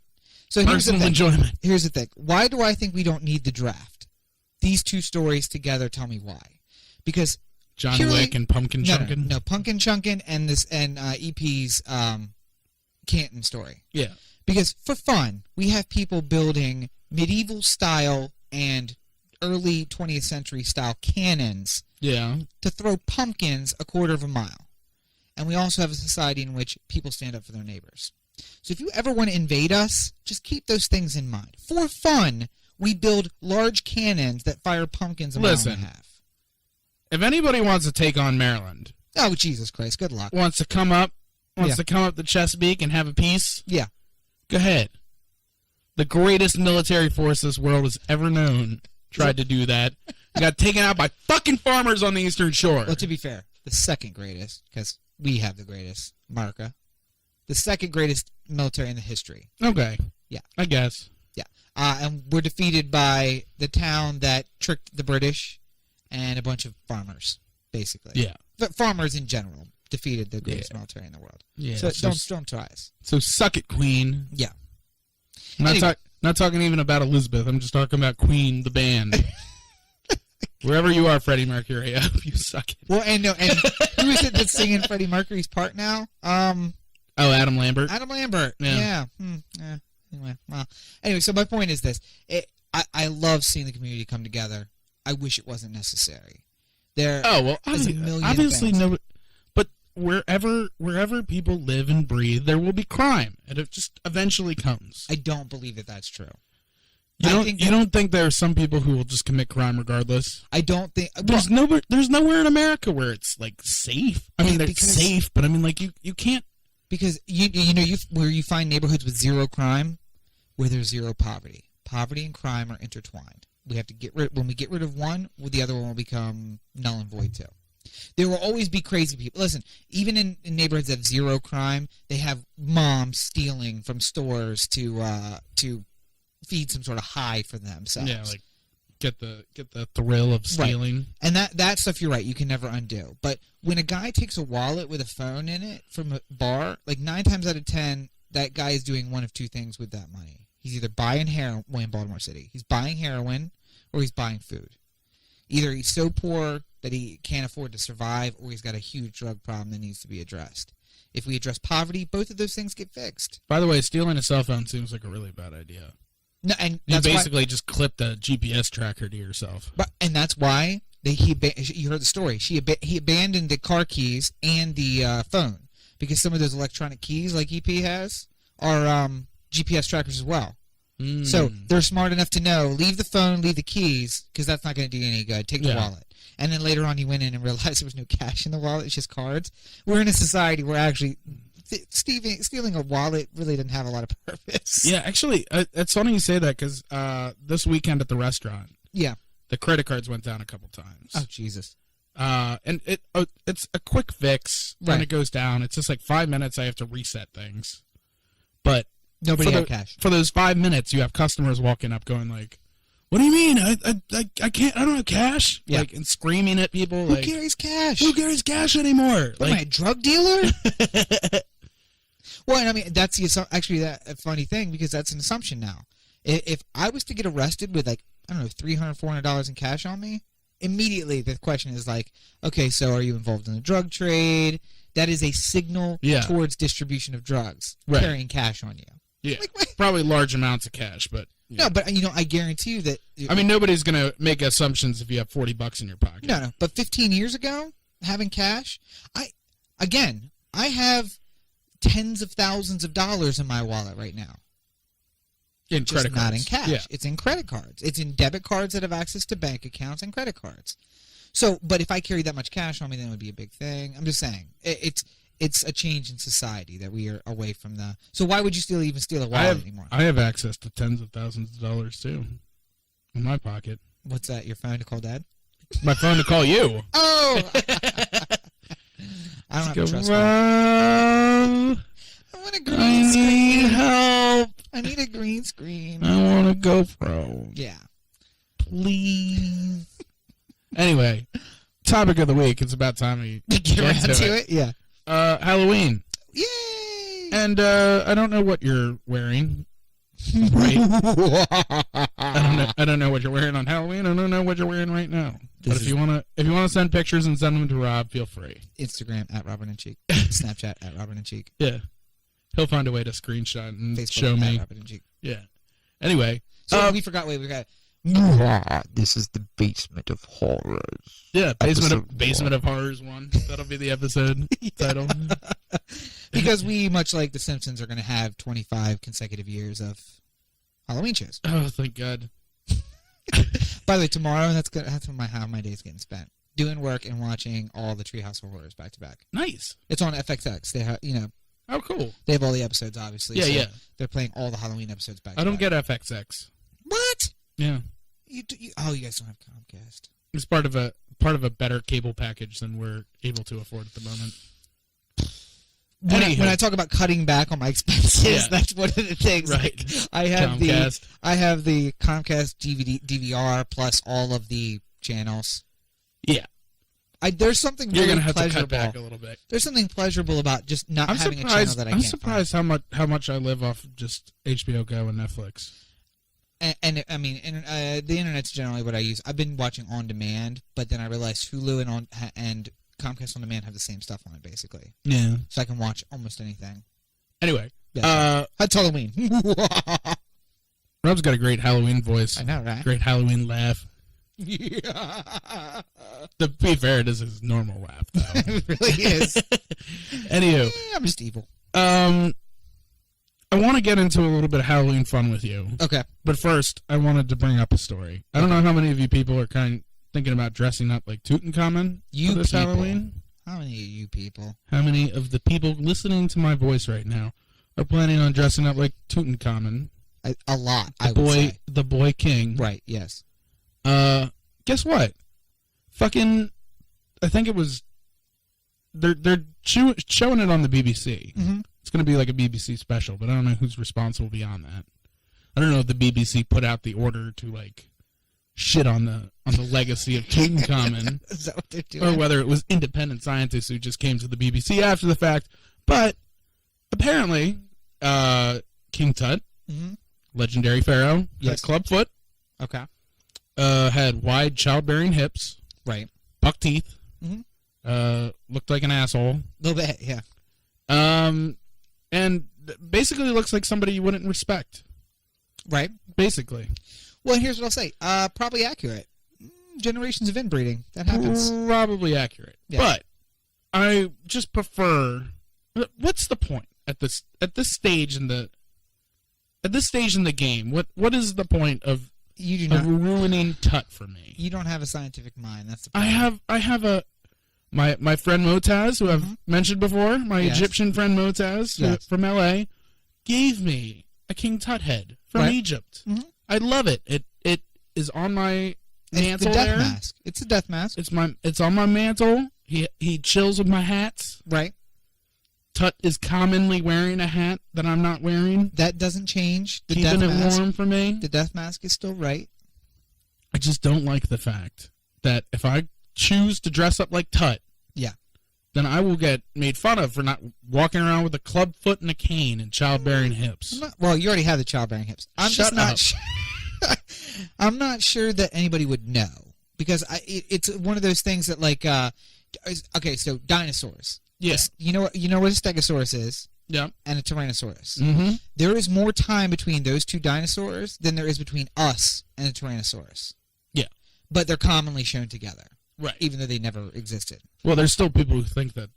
So here's the thing. Enjoyment. Here's the thing. Why do I think we don't need the draft? These two stories together tell me why. Because John Wick and Pumpkin Chunkin'? No, Pumpkin Chunkin' and EP's Canton story. Yeah. Because for fun, we have people building medieval style and early 20th century style cannons to throw pumpkins a quarter of a mile. And we also have a society in which people stand up for their neighbors. So if you ever want to invade us, just keep those things in mind. For fun, we build large cannons that fire pumpkins a mile and a half. If anybody wants to take on Maryland, oh Jesus Christ, good luck. Wants to come up the Chesapeake and have a piece? Yeah. Go ahead. The greatest military force this world has ever known tried to do that. Got taken out by fucking farmers on the Eastern Shore. Well, to be fair, the second greatest, because we have the greatest, America. The second greatest military in the history. Okay. Yeah. I guess. Yeah. And we're defeated by the town that tricked the British and a bunch of farmers, basically. Yeah. But farmers in general defeated the greatest military in the world. Yeah. So don't try us. So suck it, Queen. Yeah. I'm not talking even about Elizabeth. I'm just talking about Queen, the band. Wherever you are, Freddie Mercury, I hope you suck it. Well, and who is it that's singing Freddie Mercury's part now? Adam Lambert. Adam Lambert. Yeah. Anyway, so my point is this: I love seeing the community come together. I wish it wasn't necessary. Obviously no, but wherever people live and breathe, there will be crime, and it just eventually comes. I don't believe that that's true. You don't think there are some people who will just commit crime regardless? I don't think there's nowhere in America where it's like safe. I mean, they're safe, but I mean, like you can't, because where you find neighborhoods with zero crime, where there's zero poverty. Poverty and crime are intertwined. We have to when we get rid of one, the other one will become null and void too. There will always be crazy people. Listen, even in neighborhoods that have zero crime, they have moms stealing from stores to feed some sort of high for themselves. Yeah, like get the thrill of stealing. Right. And that stuff, you're right, you can never undo. But when a guy takes a wallet with a phone in it from a bar, like 9 times out of 10, that guy is doing one of two things with that money. He's either buying heroin, in Baltimore City. He's buying heroin, or he's buying food. Either he's so poor that he can't afford to survive, or he's got a huge drug problem that needs to be addressed. If we address poverty, both of those things get fixed. By the way, stealing a cell phone seems like a really bad idea. No, and you basically just clipped a GPS tracker to yourself. And that's why you heard the story. He abandoned the car keys and the phone, because some of those electronic keys, like EP has, are GPS trackers as well. So they're smart enough to know, leave the phone, leave the keys, because that's not going to do you any good. Take the wallet. And then later on he went in and realized there was no cash in the wallet. It's just cards. We're in a society where actually stealing a wallet really didn't have a lot of purpose. Yeah, actually, it's funny you say that, because this weekend at the restaurant, the credit cards went down a couple times. Oh, Jesus. And it's a quick fix when it goes down. It's just like 5 minutes I have to reset things. But nobody had cash. For those 5 minutes, you have customers walking up going like, "What do you mean? I can't. I don't have cash." Yeah. Like, and screaming at people. Who like, carries cash? Who carries cash anymore? What, am I a drug dealer? Well, and I mean, that's actually a funny thing, because that's an assumption now. If I was to get arrested with, like, I don't know, $300, $400 in cash on me, immediately the question is like, okay, so are you involved in the drug trade? That is a signal towards distribution of drugs, carrying cash on you. Yeah, probably large amounts of cash, but... No, but, I guarantee you that... I mean, nobody's going to make assumptions if you have $40 in your pocket. No, but 15 years ago, having cash, I have tens of thousands of dollars in my wallet right now. In credit cards. Not in cash. Yeah. It's in credit cards. It's in debit cards that have access to bank accounts and credit cards. So, but if I carried that much cash on me, then it would be a big thing. I'm just saying, it's a change in society that we are away from the... So why would you even steal a wallet anymore? I have access to tens of thousands of dollars, too, in my pocket. What's that, your phone to call Dad? My phone to call you. Oh! I don't have a trust fund. I want a green screen. I need help. I need a green screen. I want a GoPro. Yeah. Please. Anyway, topic of the week. It's about time we get around to it. Yeah. Halloween. Yay! And I don't know what you're wearing. Right. I don't know what you're wearing on Halloween. I don't know what you're wearing right now. But if you wanna send pictures and send them to Rob, feel free. Instagram at Robert and Cheek. Snapchat at Robert and Cheek. Yeah. He'll find a way to screenshot and Facebook show me. At Robert and Cheek. Yeah. Anyway. So we forgot this is the basement of horrors. Yeah, basement of horrors 1. That'll be the episode title. Because we, much like The Simpsons, are going to have 25 consecutive years of Halloween shows. Oh, thank God. By the way, tomorrow that's how my day's getting spent, doing work and watching all the Treehouse of Horrors back to back. Nice. It's on FXX. They have, Oh, cool. They have all the episodes, obviously. Yeah, so yeah. They're playing all the Halloween episodes back. I don't get FXX. What? Yeah. You guys don't have Comcast. It's part of a better cable package than we're able to afford at the moment. When I talk about cutting back on my expenses, Yeah. that's one of the things. Right. Like, I have the Comcast DVR plus all of the channels. Yeah. There's something You're really gonna have pleasurable. to cut back a little bit. There's something pleasurable about just not having a channel that I can't I'm surprised how much I live off of just HBO Go and Netflix. And I mean, the internet's generally what I use. I've been watching on demand, but then I realized Hulu and Comcast on demand have the same stuff on it, basically. Yeah. So I can watch almost anything. Anyway, It's Halloween. Rob's got a great Halloween voice. I know, right? Great Halloween laugh. Yeah. To be fair, it is his normal laugh, though. It really is. Anywho, I'm just evil. I want to get into a little bit of Halloween fun with you. Okay. But first, I wanted to bring up a story. I don't know how many of you people are thinking about dressing up like Tutankamun for this Halloween. How many of you people? How many of the people listening to my voice right now are planning on dressing up like Tutankamun? A lot, I would say. The boy king. Right, yes. Guess what? Fucking, I think it was, they're showing it on the BBC. Mm-hmm. It's going to be like a BBC special, but I don't know who's responsible beyond that. I don't know if the BBC put out the order to, like, shit on the legacy of Tutankamun. Is that what they're doing? Or whether it was independent scientists who just came to the BBC after the fact. But apparently, King Tut, mm-hmm. legendary pharaoh, Yes. had clubfoot, Okay. had wide childbearing hips, Right. buck teeth, Mm-hmm. looked like an asshole, A little bit, yeah. and basically looks like somebody you wouldn't respect. Right. Basically. Well, here's what I'll say. Probably accurate. Generations of inbreeding. That happens. Probably accurate. Yeah. But I just prefer. What's the point at this stage in the game? What is the point of You do not. ruining Tut for me? You don't have a scientific mind. That's the problem. I have my friend Motaz, who I've mentioned before, my Yes. Egyptian friend Motaz Yes. from LA, gave me a King Tut head from Egypt. Mm-hmm. I love it. It is on my mantle It's the death there. mask. It's a death mask. It's on my mantle. He chills with my hats. Right. Tut is commonly wearing a hat that I'm not wearing. That doesn't change. The Keeping death it mask. warm for me. The death mask is still right. I just don't like the fact that if I choose to dress up like Tut, Yeah. then I will get made fun of for not walking around with a club foot and a cane and childbearing hips. Well, you already have the childbearing hips. I'm Shut just not up. sure. I'm not sure that anybody would know because it's one of those things that like okay, so dinosaurs. Yes. You know what a stegosaurus is? Yeah. And a tyrannosaurus. Mm-hmm. There is more time between those two dinosaurs than there is between us and a tyrannosaurus. Yeah. But they're commonly shown together. Right. Even though they never existed. Well, there's still people who think that,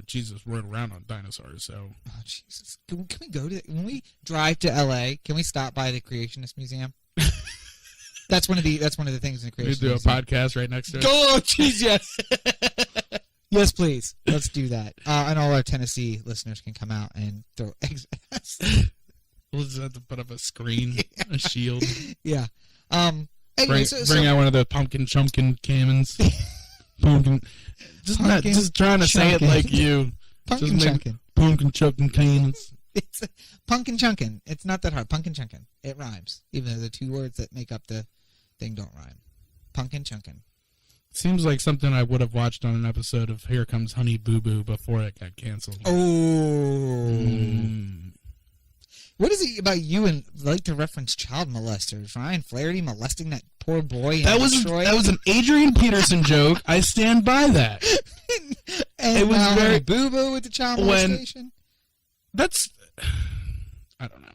Jesus rode around on dinosaurs, so. Oh, Jesus. Can we go to... When we drive to L.A., can we stop by the Creationist Museum? That's one of the things in the Creationist We do a Museum. podcast right next to it. Oh, jeez, yes. Yes, please. Let's do that. And all our Tennessee listeners can come out and throw eggs at us. We'll just have to put up a screen, a shield. Yeah. Anyway, Bring out one of the pumpkin chumpkin cannons. Pumpkin. Just trying to say it like you. Pumpkin chunkin'. Pumpkin chumpkin cannons. It's pumpkin chunkin'. It's not that hard. Pumpkin chunkin'. It rhymes, even though the two words that make up the thing don't rhyme. Pumpkin chunkin'. Seems like something I would have watched on an episode of Here Comes Honey Boo Boo before it got canceled. Oh. What is it about you and like to reference child molesters? Ryan Flaherty molesting that poor boy in Detroit? That was an Adrian Peterson joke. I stand by that. And it was very boo-boo with the child molestation? I don't know.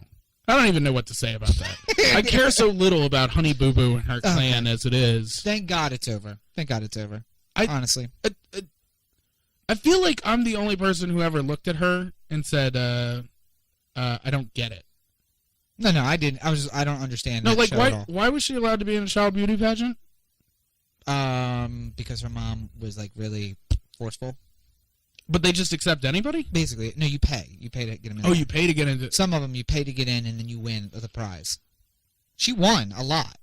I don't even know what to say about that. I care so little about Honey Boo Boo and her clan as it is. Thank God it's over. Honestly. I feel like I'm the only person who ever looked at her and said, I don't get it. No, I didn't. I don't understand. No, that like show at all. why was she allowed to be in a child beauty pageant? Because her mom was like really forceful. But they just accept anybody? Basically, no, you pay. You pay to get them in. Oh, you pay to get into... Some of them you pay to get in, and then you win the prize. She won a lot.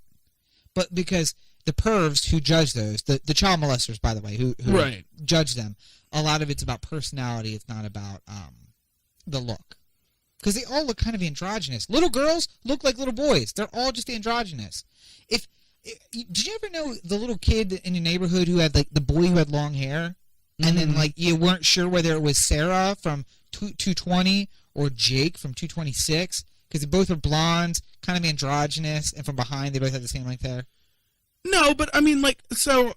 But because the pervs who judge those, the child molesters, by the way, who right. judge them, a lot of it's about personality. It's not about the look. Because they all look kind of androgynous. Little girls look like little boys. They're all just androgynous. Did you ever know the little kid in your neighborhood who had, like, the boy who had long hair? And then, like, you weren't sure whether it was Sarah from 220 or Jake from 226? Because they both were blondes, kind of androgynous, and from behind they both had the same length hair. No, but, I mean, like, so,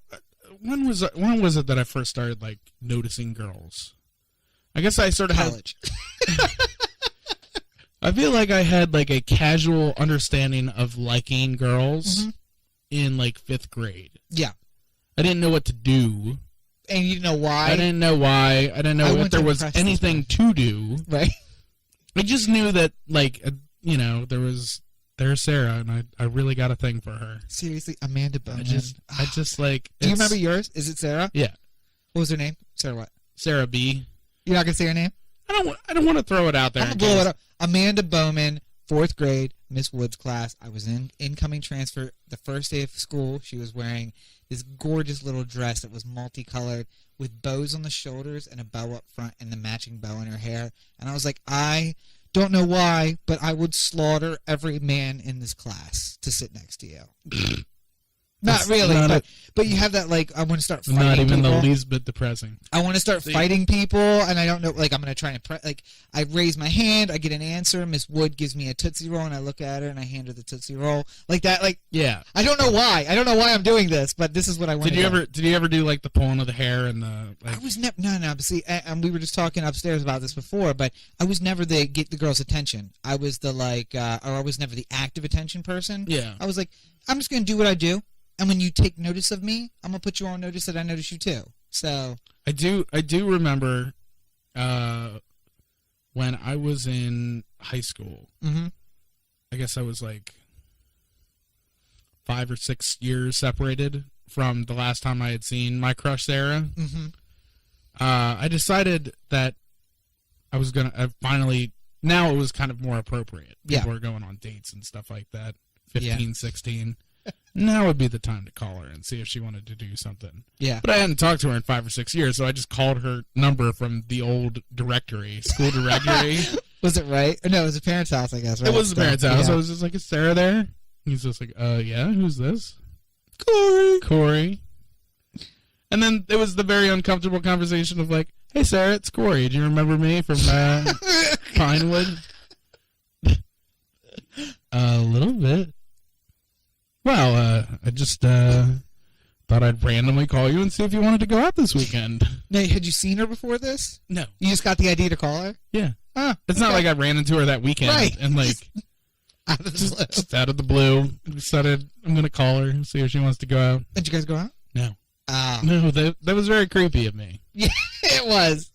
when was it that I first started, like, noticing girls? I guess I sort of College. I feel like I had, like, a casual understanding of liking girls in, like, 5th grade. Yeah. I didn't know what to do. And you didn't know why? I didn't know why. I didn't know if there was anything to do. Right. I just knew that, like, there's Sarah, and I really got a thing for her. Seriously, Amanda Bowman. I just like... Do you remember yours? Is it Sarah? Yeah. What was her name? Sarah what? Sarah B. You're not going to say her name? I don't want to throw it out there. I'm going to blow it up. Amanda Bowman, 4th grade, Miss Woods class. I was in incoming transfer the first day of school. She was wearing this gorgeous little dress that was multicolored with bows on the shoulders and a bow up front and the matching bow in her hair. And I was like, I don't know why, but I would slaughter every man in this class to sit next to you. Not really, but you have that, like, I want to start fighting not even people. The least bit depressing. I want to start fighting people, and I don't know, like, I'm going to try and, like, I raise my hand, I get an answer, Miss Wood gives me a Tootsie Roll, and I look at her, and I hand her the Tootsie Roll. Like that, like, yeah. I don't know why. I don't know why I'm doing this, but this is what I want to do. Did you ever do, like, the pulling of the hair and the, like... I was never, no, but see, and we were just talking upstairs about this before, but I was never the get the girl's attention. I was the, like, or I was never the active attention person. Yeah. I was like, I'm just going to do what I do. And when you take notice of me, I'm gonna put you on notice that I notice you too. So I do remember when I was in high school. I guess I was like 5 or 6 years separated from the last time I had seen my crush Sarah. I decided that I was gonna finally. Now it was kind of more appropriate. People were going on dates and stuff like that. 15, 16. Now would be the time to call her and see if she wanted to do something. Yeah. But I hadn't talked to her in 5 or 6 years, so I just called her number from the old directory, school directory. Was it right? No, it was a parent's house, I guess, right? It was the parent's house. Yeah. I was just like, is Sarah there? He's just like, yeah, who's this? Corey. And then it was the very uncomfortable conversation of like, hey, Sarah, it's Corey. Do you remember me from Pinewood? A little bit. Well, I just thought I'd randomly call you and see if you wanted to go out this weekend. Now, had you seen her before this? No. You just got the idea to call her? Yeah. Oh, it's not like I ran into her that weekend. Right. And like, out of the blue. Just out of the blue, decided I'm going to call her and see if she wants to go out. Did you guys go out? No. Oh. No, that was very creepy of me. Yeah, it was.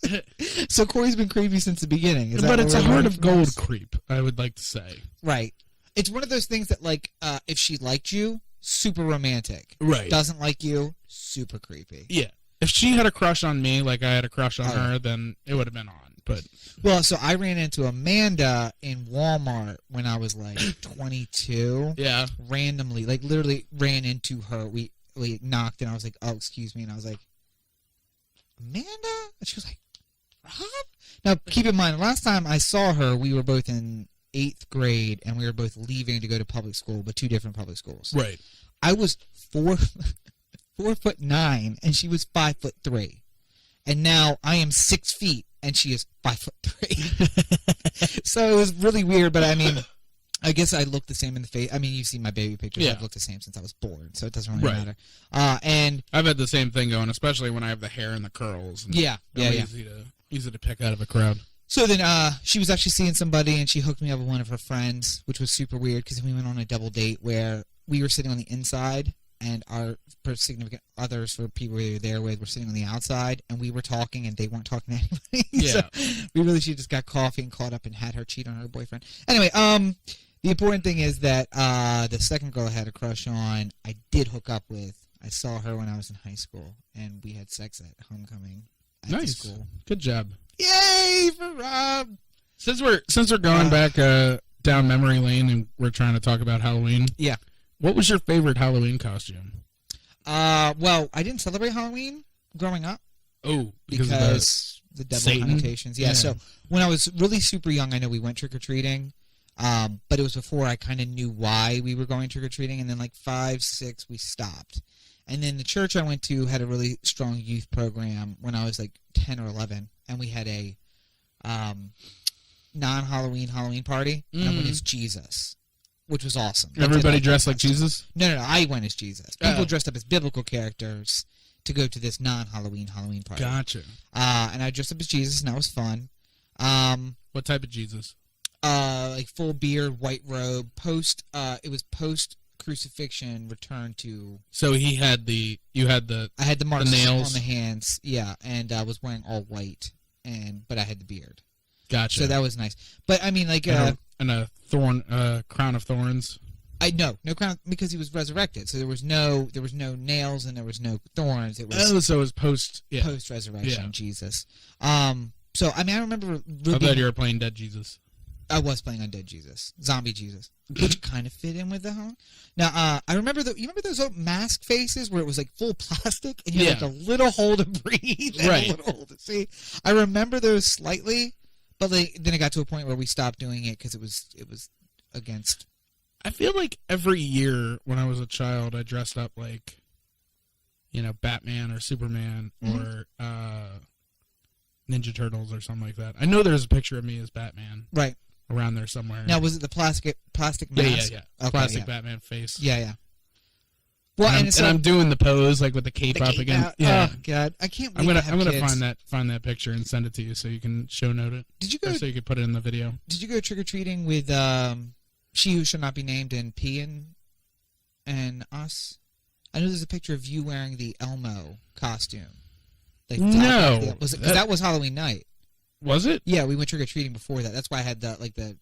So Corey's been creepy since the beginning. But it's a heart of gold creep, I would like to say. Right. It's one of those things that, like, if she liked you, super romantic. Right. Doesn't like you, super creepy. Yeah. If she had a crush on me, like I had a crush on her, then it would have been on. But well, so I ran into Amanda in Walmart when I was like 22. Yeah. Randomly, like literally ran into her. We knocked and I was like, "Oh, excuse me," and I was like, "Amanda," and she was like, "Rob." Now, keep in mind, last time I saw her, we were both in 8th grade, and we were both leaving to go to public school, but 2 different public schools. Right. I was 4'9", and she was 5'3", and now I am 6 feet, and she is 5'3". So it was really weird, but I mean, I guess I look the same in the face. I mean, you've seen my baby pictures. Yeah. I've looked the same since I was born, so it doesn't really matter. And I've had the same thing going, especially when I have the hair and the curls. And easy to pick out of a crowd. So then she was actually seeing somebody, and she hooked me up with one of her friends, which was super weird because we went on a double date where we were sitting on the inside, and our significant others for people we were there with were sitting on the outside, and we were talking, and they weren't talking to anybody. Yeah. So we really should just got coffee and caught up and had her cheat on her boyfriend. Anyway, the important thing is that the second girl I had a crush on, I did hook up with. I saw her when I was in high school, and we had sex at homecoming. at the Nice. school. Good job. Yay for Rob! Since we're going back down memory lane and we're trying to talk about Halloween. Yeah. What was your favorite Halloween costume? Well, I didn't celebrate Halloween growing up. Oh, because the devil Satan? connotations. Yeah, so when I was really super young, I know we went trick-or-treating, but it was before I kind of knew why we were going trick-or-treating, and then like 5, 6, we stopped. And then the church I went to had a really strong youth program when I was like 10 or 11, and we had a non-Halloween Halloween party, and I went as Jesus, which was awesome. Everybody dressed like Jesus? No, I went as Jesus. People dressed up as biblical characters to go to this non-Halloween Halloween party. Gotcha. And I dressed up as Jesus, and that was fun. What type of Jesus? Like full beard, white robe. It was post crucifixion, return to. So you had the I had the marks nails on the hands, yeah, and I was wearing all white, but I had the beard. Gotcha. So that was nice. But I mean, like, and a crown of thorns. No crown, because he was resurrected. So there was no nails and there was no thorns. It was so it was post resurrection Jesus. So I mean, I remember. I thought you were playing Dead Jesus. I was playing Undead Jesus, Zombie Jesus, which kind of fit in with the Halloween. Now, I remember you remember those old mask faces where it was like full plastic and you had like a little hole to breathe and a little hole to see. I remember those slightly, but then it got to a point where we stopped doing it because it was against. I feel like every year when I was a child, I dressed up like, Batman or Superman or Ninja Turtles or something like that. I know there's a picture of me as Batman. Right. Around there somewhere. Now, was it the plastic mask? Yeah. Okay, plastic Batman face. Yeah. Well, and I'm doing the pose like with the cape up again. Yeah. Oh God, I can't. I'm gonna find that picture and send it to you so you can show note it. Did you go? So you could put it in the video. Did you go trick or treating with She Who Shall Not Be Named and P and Us? I know there's a picture of you wearing the Elmo costume. No, that was Halloween night. Was it? Yeah, we went trick or treating before that. That's why I had the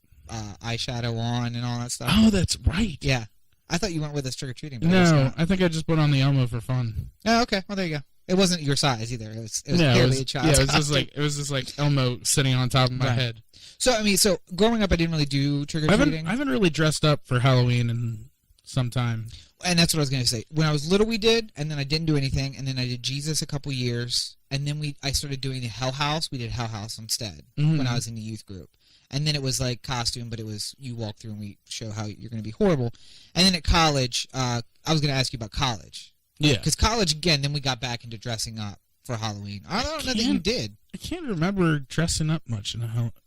eyeshadow on and all that stuff. Oh, that's right. Yeah, I thought you went with us trick or treating. No, I think I just put on the Elmo for fun. Oh, okay. Well, there you go. It wasn't your size either. It was clearly a child's costume. It was just like Elmo sitting on top of my head. So I mean, growing up, I didn't really do trick or treating. I haven't really dressed up for Halloween in some time. And that's what I was going to say. When I was little, we did, and then I didn't do anything, and then I did Jesus a couple years, and then I started doing the Hell House. We did Hell House instead when I was in the youth group. And then it was like costume, but it was you walk through and we show how you're going to be horrible. And then at college, I was going to ask you about college. Yeah. Because college, again, then we got back into dressing up for Halloween. I don't know that you did. I can't remember dressing up much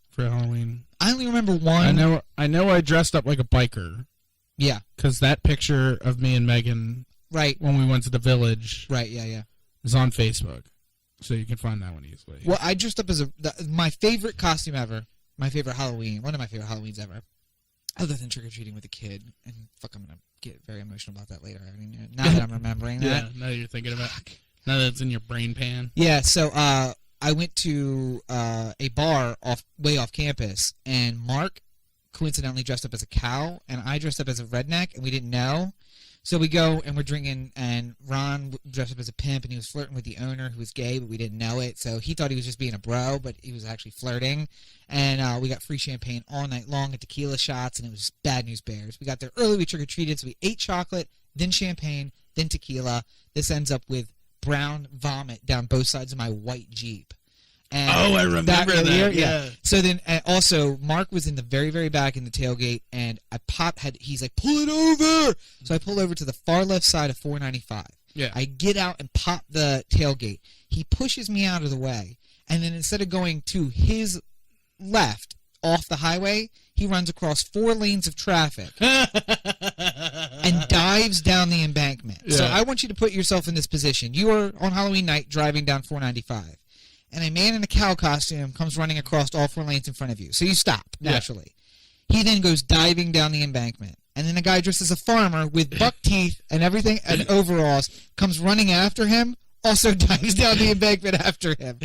for Halloween. I only remember one. I know I dressed up like a biker. Yeah. Because that picture of me and Megan when we went to the village is on Facebook. So you can find that one easily. Well, I dressed up as my favorite costume ever. My favorite Halloween. One of my favorite Halloweens ever. Other than trick-or-treating with a kid. And I'm going to get very emotional about that later. I mean, now that I'm remembering that. Yeah, now that you're thinking about it. Now that it's in your brain pan. Yeah, so I went to a bar way off campus, and Mark coincidentally dressed up as a cow, and I dressed up as a redneck, and we didn't know. So we go, and we're drinking, and Ron dressed up as a pimp, and he was flirting with the owner, who was gay, but we didn't know it. So he thought he was just being a bro, but he was actually flirting. And we got free champagne all night long and tequila shots, and it was bad news bears. We got there early, we trick-or-treated, so we ate chocolate, then champagne, then tequila. This ends up with brown vomit down both sides of my white Jeep. And I remember that. Yeah. So then, also, Mark was in the very, very back in the tailgate, and he's like, pull it over! So I pull over to the far left side of 495. Yeah. I get out and pop the tailgate. He pushes me out of the way, and then instead of going to his left off the highway, he runs across 4 lanes of traffic and dives down the embankment. Yeah. So I want you to put yourself in this position. You are on Halloween night driving down 495. And a man in a cow costume comes running across all 4 lanes in front of you. So you stop, naturally. Yeah. He then goes diving down the embankment. And then a guy dressed as a farmer with buck teeth and everything and overalls comes running after him, also dives down the embankment after him.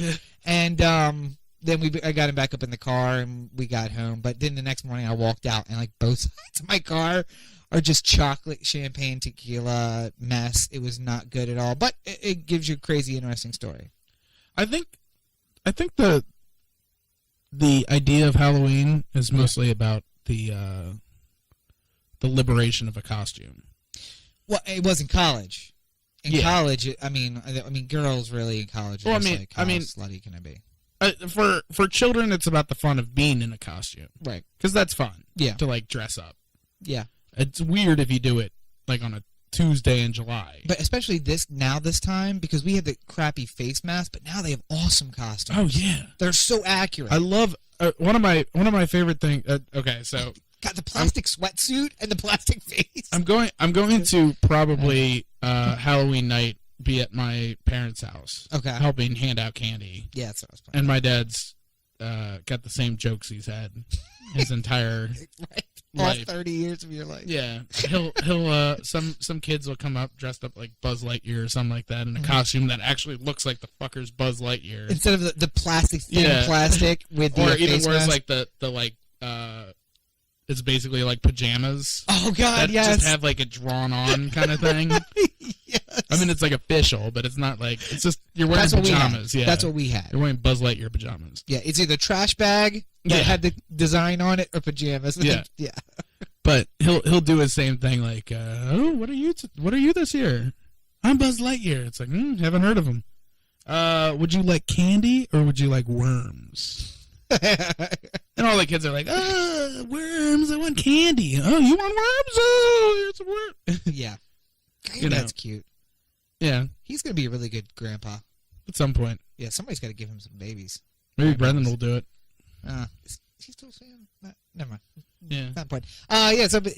And then I got him back up in the car and we got home. But then the next morning I walked out and like both sides of my car are just chocolate, champagne, tequila mess. It was not good at all. But it gives you a crazy, interesting story. I think I think the idea of Halloween is mostly about the liberation of a costume. Well, it was in college. In college, I mean, girls really in college. Well, how slutty can I be? For children, it's about the fun of being in a costume, right? Because that's fun. Yeah. To like dress up. Yeah. It's weird if you do it like on a Tuesday in July. But especially this time, because we had the crappy face mask, but now they have awesome costumes. Oh yeah, they're so accurate. I love one of my favorite things. Okay, so got the plastic sweatsuit and the plastic face. I'm going to probably Halloween night be at my parents' house. Okay, helping hand out candy. Yeah, that's what I was planning. And my dad's got the same jokes he's had his entire all 30 years of your life. Yeah, he'll some kids will come up dressed up like Buzz Lightyear or something like that in a costume that actually looks like the fucker's Buzz Lightyear instead of the plastic plastic with the or even face worse mask. like the it's basically like pajamas. Oh God, that yes. Just have like a drawn on kind of thing. Yes. I mean, it's like official, but it's not like it's just you're wearing pajamas. Yeah, that's what we had. You're wearing Buzz Lightyear pajamas. Yeah, it's either trash bag that had the design on it or pajamas. Yeah, yeah. But he'll do his same thing like, oh, what are you this year? I'm Buzz Lightyear. It's like, haven't heard of him. Would you like candy or would you like worms? And all the kids are like, worms, I want candy. Oh, you want worms? Oh, here's a worm. Yeah. That's cute. Yeah. He's going to be a really good grandpa. At some point. Yeah, somebody's got to give him some babies. Maybe Brendan will do it. Is he still saying that? Never mind. Yeah. Not point. Yeah, so, but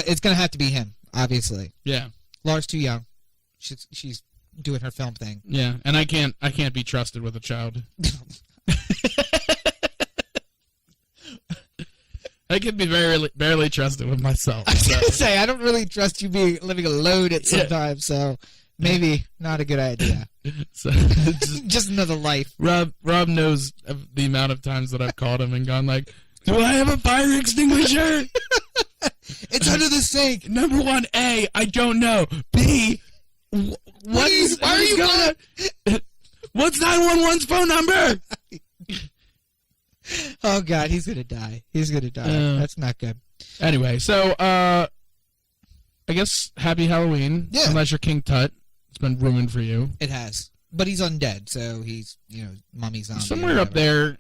it's going to have to be him, obviously. Yeah. Laura's too young. She's doing her film thing. Yeah, and I can't be trusted with a child. I can be barely trusted with myself. I was going to say, I don't really trust you living alone at some time, so maybe not a good idea. So just another life. Rob knows of the amount of times that I've called him and gone like, do I have a fire extinguisher? It's under the sink. Number one, A, I don't know. B, what's 911's phone number? Oh God, he's gonna die. That's not good. Anyway, so I guess happy Halloween. Yeah. Unless you're King Tut, it's been ruined for you. It has, but he's undead, so he's mummy zombie. Somewhere up there,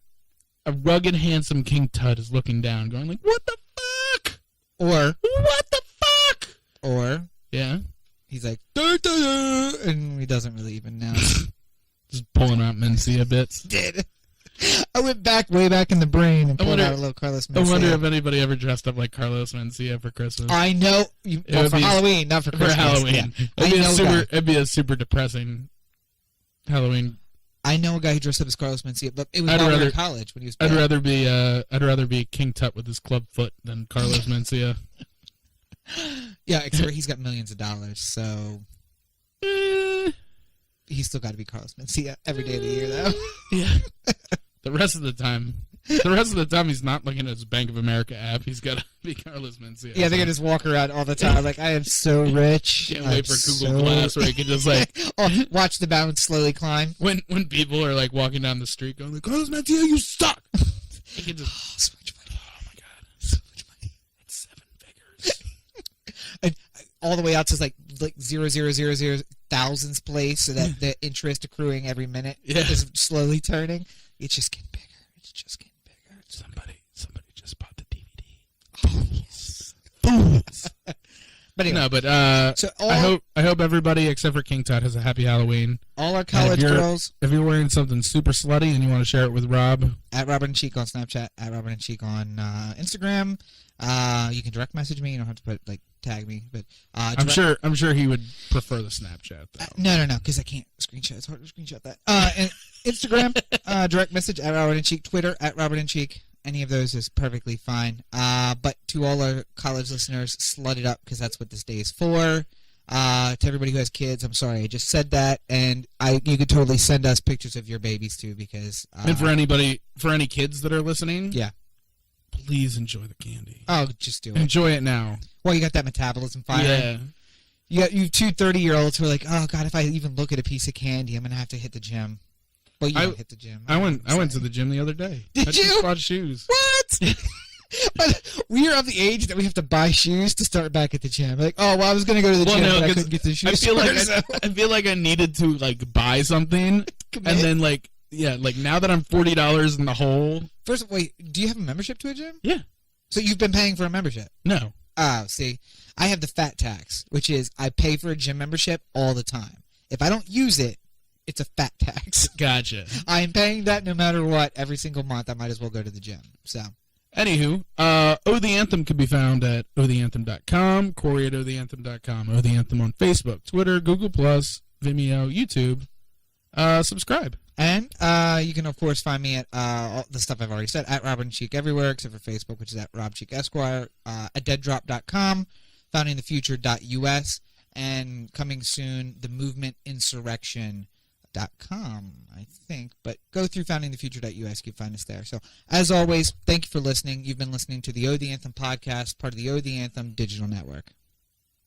a rugged, handsome King Tut is looking down, going like, "What the fuck?" Or "What the fuck?" Or yeah, he's like, "Dur, dur, dur," and he doesn't really even know. Just pulling out Mencia bits. Did. I went way back in the brain and pulled out a little Carlos Mencia. I wonder if anybody ever dressed up like Carlos Mencia for Christmas. I know. For Halloween, not for Christmas. For Halloween. Yeah. It'd be a super depressing Halloween. I know a guy who dressed up as Carlos Mencia, but it was while we were in college when he was bad. I'd rather be King Tut with his club foot than Carlos Mencia. Yeah, except he's got millions of dollars, so he's still got to be Carlos Mencia every day of the year, though. Yeah. The rest of the time, he's not looking at his Bank of America app. He's got to be Carlos Mencia. Yeah, they can just walk around all the time like, I am so rich. Can't wait for Google Glass where he can just like watch the balance slowly climb. When people are like walking down the street going like, Carlos Mencia, you suck. He can just so much money. Oh my God, so much money. It's 7 figures. And all the way out to like 0.000 thousands place, so that the interest accruing every minute is slowly turning. It's just getting bigger. Somebody just bought the DVD. Oh, yes. Fools. But anyway, so I hope everybody except for King Tut has a happy Halloween. All our college girls. If you're wearing something super slutty and you want to share it with Rob, at Robert and Cheek on Snapchat, at Robert and Cheek on Instagram. You can direct message me. You don't have to tag me, but I'm sure he would prefer the Snapchat though. No, because I can't screenshot. It's hard to screenshot that. And Instagram, direct message at Robert and Cheek. Twitter at Robert and Cheek. Any of those is perfectly fine. But to all our college listeners, slut it up because that's what this day is for. To everybody who has kids, I'm sorry I just said that, and you could totally send us pictures of your babies too because. And for any kids that are listening, yeah. Please enjoy the candy. Oh, just do it. Enjoy it now. Well, you got that metabolism firing. Yeah. You have two 30-year-olds who are like, oh, God, if I even look at a piece of candy, I'm going to have to hit the gym. Well, you don't hit the gym. I went to the gym the other day. Did I you? just bought shoes. What? But we are of the age that we have to buy shoes to start back at the gym. Like, oh, well, I was going to go to the gym, but I couldn't get the shoes. I feel like I needed to like buy something, and then like now that I'm $40 in the hole. First, wait, do you have a membership to a gym? Yeah. So you've been paying for a membership? No. Oh, see, I have the fat tax, which is I pay for a gym membership all the time. If I don't use it, it's a fat tax. Gotcha. I am paying that no matter what every single month. I might as well go to the gym. So, anywho, Oh the Anthem can be found at ohtheanthem.com, Corey at ohtheanthem.com, Oh the Anthem on Facebook, Twitter, Google+, Vimeo, YouTube. Subscribe. And you can, of course, find me at all the stuff I've already said, at Robin Cheek everywhere, except for Facebook, which is at Rob Cheek Esquire, at deaddrop.com, foundingthefuture.us, and coming soon, themovementinsurrection.com, I think. But go through foundingthefuture.us, you can find us there. So, as always, thank you for listening. You've been listening to the Oh the Anthem podcast, part of the Oh the Anthem digital network.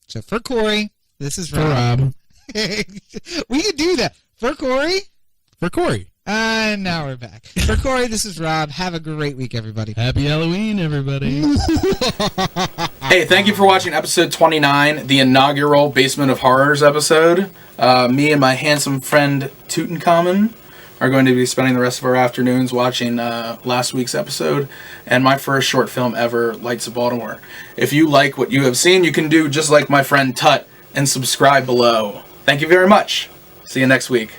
So, for Corey, this is Rob. We could do that. For Corey. For Corey. And now we're back. For Corey, this is Rob. Have a great week, everybody. Happy Halloween, everybody. Hey, thank you for watching episode 29, the inaugural Basement of Horrors episode. Me and my handsome friend Tutankamun are going to be spending the rest of our afternoons watching last week's episode and my first short film ever, Lights of Baltimore. If you like what you have seen, you can do just like my friend Tut and subscribe below. Thank you very much. See you next week.